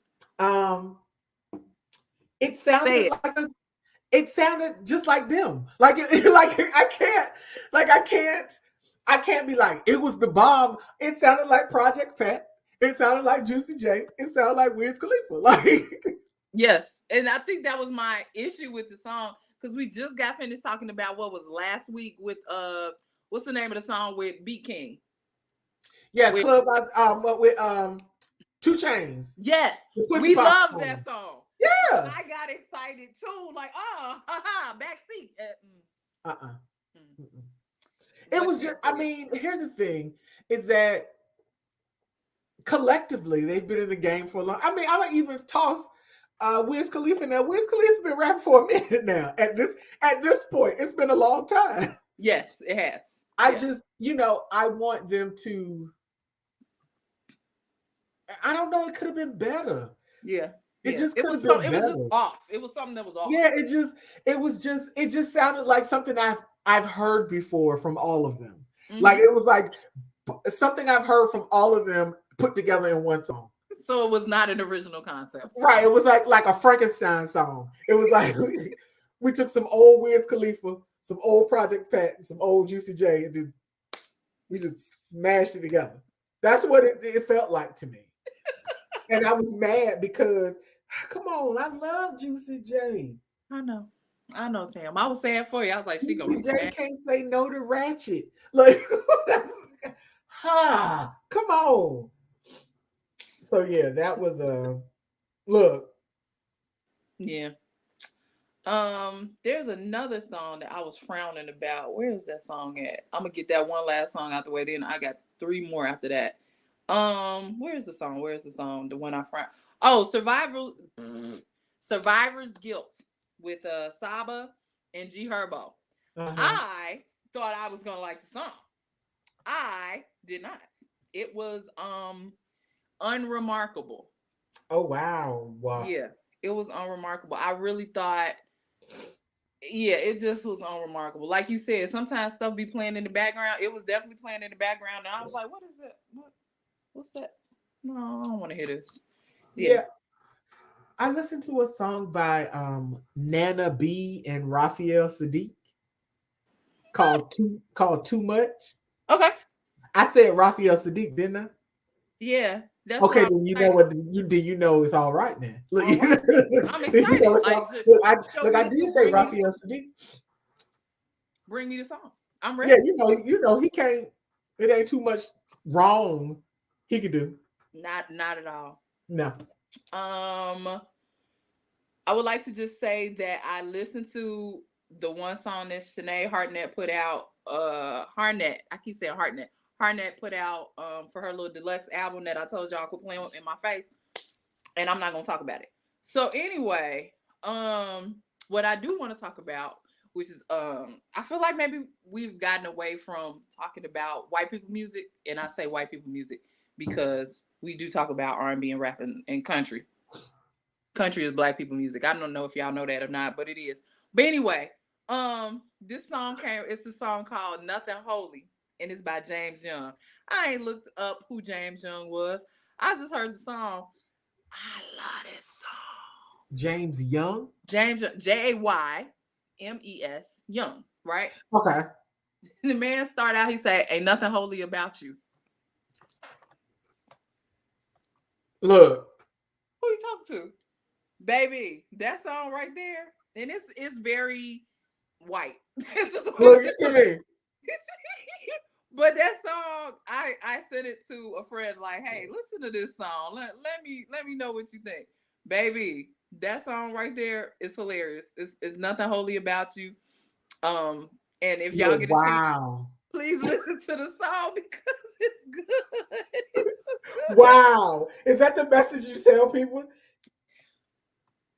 It sounded it sounded just like them. Like I can't be like it was the bomb. It sounded like Project Pat. It sounded like Juicy J. It sounded like Wiz Khalifa. Like yes, and I think that was my issue with the song because we just got finished talking about what was last week with what's the name of the song with Beat King? Yeah, with 2 Chainz. Yes, we love that song. Yeah, I got excited too. Like, backseat. It was just. I mean, here's the thing: is that collectively they've been in the game for a long. I mean, I would even toss Wiz Khalifa now. Wiz Khalifa been rapping for a minute now. At this point, it's been a long time. Yes, it has. I just, I want them to. I don't know. It could have been better. Yeah. It just could have been better. It was just off. It was something that was off. Yeah, it just sounded like something I've heard before from all of them. Mm-hmm. Like it was like something I've heard from all of them put together in one song. So it was not an original concept. Right. It was like a Frankenstein song. It was like we took some old Wiz Khalifa, some old Project Pat, and some old Juicy J, and we just smashed it together. That's what it felt like to me. And I was mad because, come on, I love Juicy J. I know, Tam. I was sad for you. I was like, she gonna be J can't say no to Ratchet. Like, come on. So yeah, that was a look. Yeah. There's another song that I was frowning about. Where is that song at? I'm gonna get that one last song out the way. Then I got three more after that. Where's the song? Where's the song? The one I frown. Oh, Survivor's Guilt with Saba and G Herbo. Uh-huh. I thought I was gonna like the song. I did not. It was unremarkable. Oh wow. Wow. Yeah, it was unremarkable. I really thought, yeah, it just was unremarkable. Like you said, sometimes stuff be playing in the background. It was definitely playing in the background, and I was like, "What is it? What's that? No, I don't want to hear this." Yeah. Yeah, I listened to a song by Nana B and Raphael Sadiq called Too Much. Okay. I said Raphael Sadiq, didn't I? Yeah, that's Okay, why I'm then you know excited. what you know it's all right then. Look, All you right, know, I'm you know excited. it's Like, all, just look, show I me, did just say Raphael Sadiq. bring me the song. I'm ready. Yeah, you know he can't. It ain't too much wrong he could do. Not at all. No. Um, I would like to just say that I listened to the one song that Shanae Hartnett put out. Harnett. I keep saying Hartnett. Harnett put out for her little deluxe album that I told y'all I quit playing with in my face, and I'm not gonna talk about it. So anyway, what I do want to talk about, which is I feel like maybe we've gotten away from talking about white people music, and I say white people music because we do talk about R&B and rap and country. Country is black people music. I don't know if y'all know that or not, but it is. But anyway, this song came. It's a song called "Nothing Holy," and it's by James Young. I ain't looked up who James Young was. I just heard the song. I love this song. James Young. James Jaymes Young, right? Okay. The man started out. He said, "Ain't nothing holy about you." Look. Who you talk to, baby? That song right there, and it's very white. This is what Look, it's listen to me. But that song, I sent it to a friend like, "Hey, listen to this song. Let me know what you think, baby." That song right there is hilarious. It's nothing holy about you. Um, and if y'all Look, get a chance, wow. please listen to the song because it's good. It's Wow. Is that the message you tell people?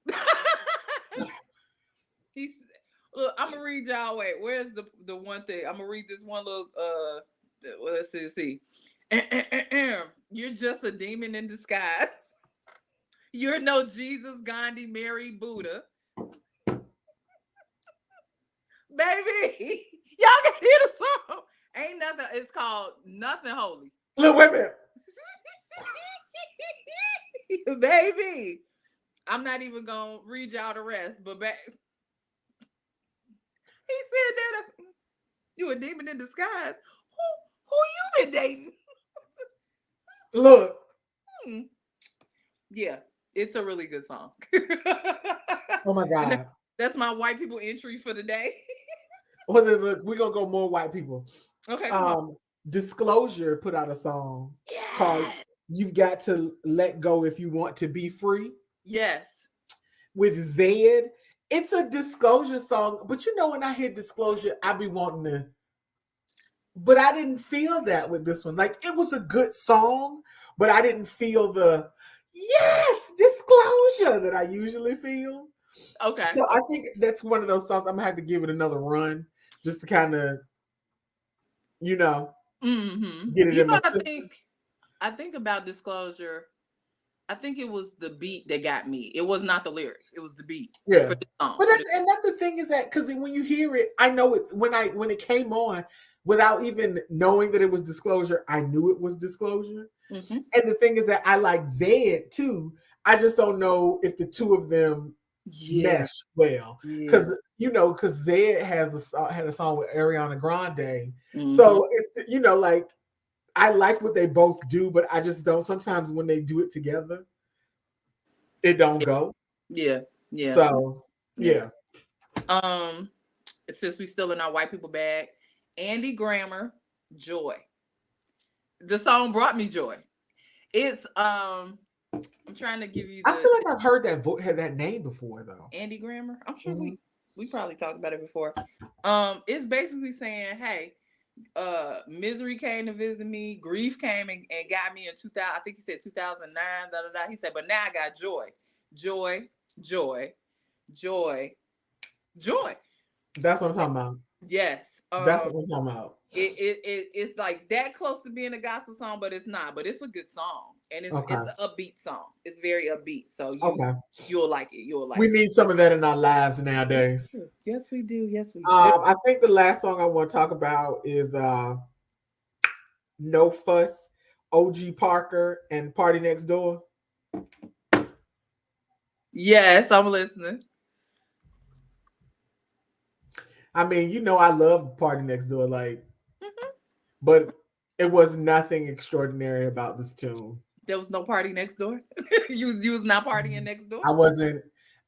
good. He's look. I'm gonna read y'all. Wait, where's the one thing? I'm gonna read this one little. Well, let's see. You're just a demon in disguise. You're no Jesus, Gandhi, Mary, Buddha, baby. Y'all can hear the song. Ain't nothing. It's called Nothing Holy, Look, wait a minute. baby. I'm not even gonna read y'all the rest, but he said that you a demon in disguise. Who you been dating? Look. Hmm. Yeah, it's a really good song. Oh my And God. that's my white people entry for the day. Well, then, look, we're gonna go more white people. Okay, come on. Um, Disclosure put out a song called Yeah. "You've Got to Let Go If You Want to Be Free" Yes. with Zed. It's a disclosure song, but you know when I hear disclosure, I be wanting to. But I didn't feel that with this one. Like it was a good song, but I didn't feel the yes disclosure that I usually feel. Okay. So I think that's one of those songs I'm gonna have to give it another run just to kind of, you know, Mm-hmm. get it You in know my what I system. think? I think about disclosure. I think it was the beat that got me. It was not the lyrics. It was the beat Yeah. for the song. But For the that's the thing is that because when you hear it, I know it when it came on without even knowing that it was disclosure, I knew it was disclosure. mm-hmm. And the thing is that I like Zed too. I just don't know if the two of them Yeah. mesh well Yeah. because because Zed had a song with Ariana Grande, Mm-hmm. so it's like I like what they both do, but I just don't. Sometimes when they do it together, it don't go. Yeah. Yeah. So Yeah. yeah, Um, since we still in our white people bag, Andy Grammer, Joy. The song brought me joy. It's I'm trying to give you I the feel like I've heard had that name before though. Andy Grammer. I'm sure Mhm. we probably talked about it before. It's basically saying, hey, misery came to visit me, grief came and got me in 2000. I think he said 2009. Da, da, da. He said, but now I got joy, joy, joy, joy, joy. That's what I'm talking about. Yes. That's what I'm talking about. It's like that close to being a gospel song, but it's not. But it's a good song, and it's Okay. an upbeat song. It's very upbeat, so Okay. you'll like it. You'll like We it. need some of that in our lives nowadays. Yes, we do. Yes, we do. I think the last song I want to talk about is No Fuss, OG Parker, and Party Next Door. Yes, I'm listening. I mean, you know, I love Party Next Door, like, Mhm. but it was nothing extraordinary about this tune. There was no party next door. You was not partying next door. I wasn't.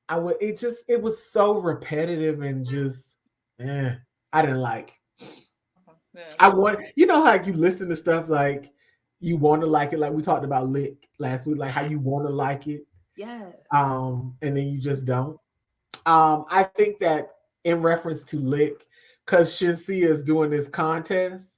I would. It was so repetitive and just. I didn't like. Yeah. I want. You know how you listen to stuff like you want to like it, like we talked about Lick last week, like how you want to like it. Yes. And then you just don't. I think that in reference to Lick, because Shinsia is doing this contest,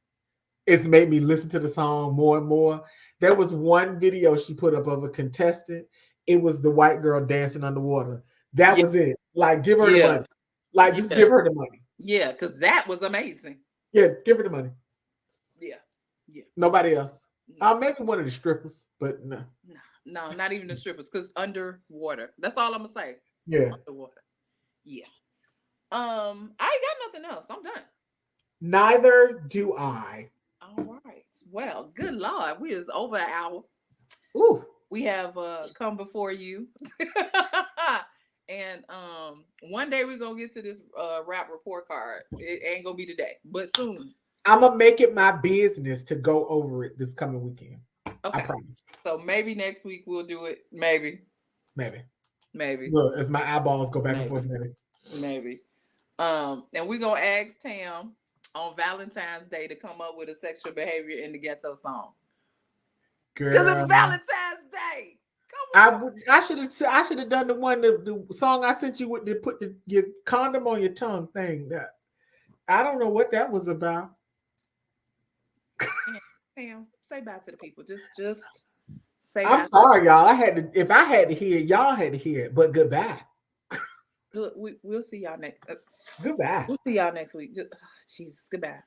it's made me listen to the song more and more. There was one video she put up of a contestant. It was the white girl dancing underwater. That was it. Like, give her the money. Like, just give her the money. Yeah, because that was amazing. Yeah, give her the money. Yeah. Yeah. Nobody else. Maybe one of the strippers, but no. No, not even the strippers, because underwater. That's all I'm gonna say. Yeah. Underwater. Yeah. I ain't got nothing else. I'm done. Neither do I. All right. Well, good Lord. We is over an hour. Ooh. We have come before you. And one day we're gonna get to this rap report card. It ain't gonna be today, but soon. I'm gonna make it my business to go over it this coming weekend. Okay. I promise. So maybe next week we'll do it. Maybe. Look, as my eyeballs go back and forth. Maybe. And we're gonna ask Tam on Valentine's Day to come up with a sexual behavior in the ghetto song. Because it's Valentine's Day. I should have done the song I sent you with to put your condom on your tongue thing. That I don't know what that was about. Tam, say bye to the people. Just say. I'm sorry, y'all. If I had to hear it, y'all had to hear it. But goodbye. We'll see y'all next. Goodbye. We'll see y'all next week. Jesus, goodbye.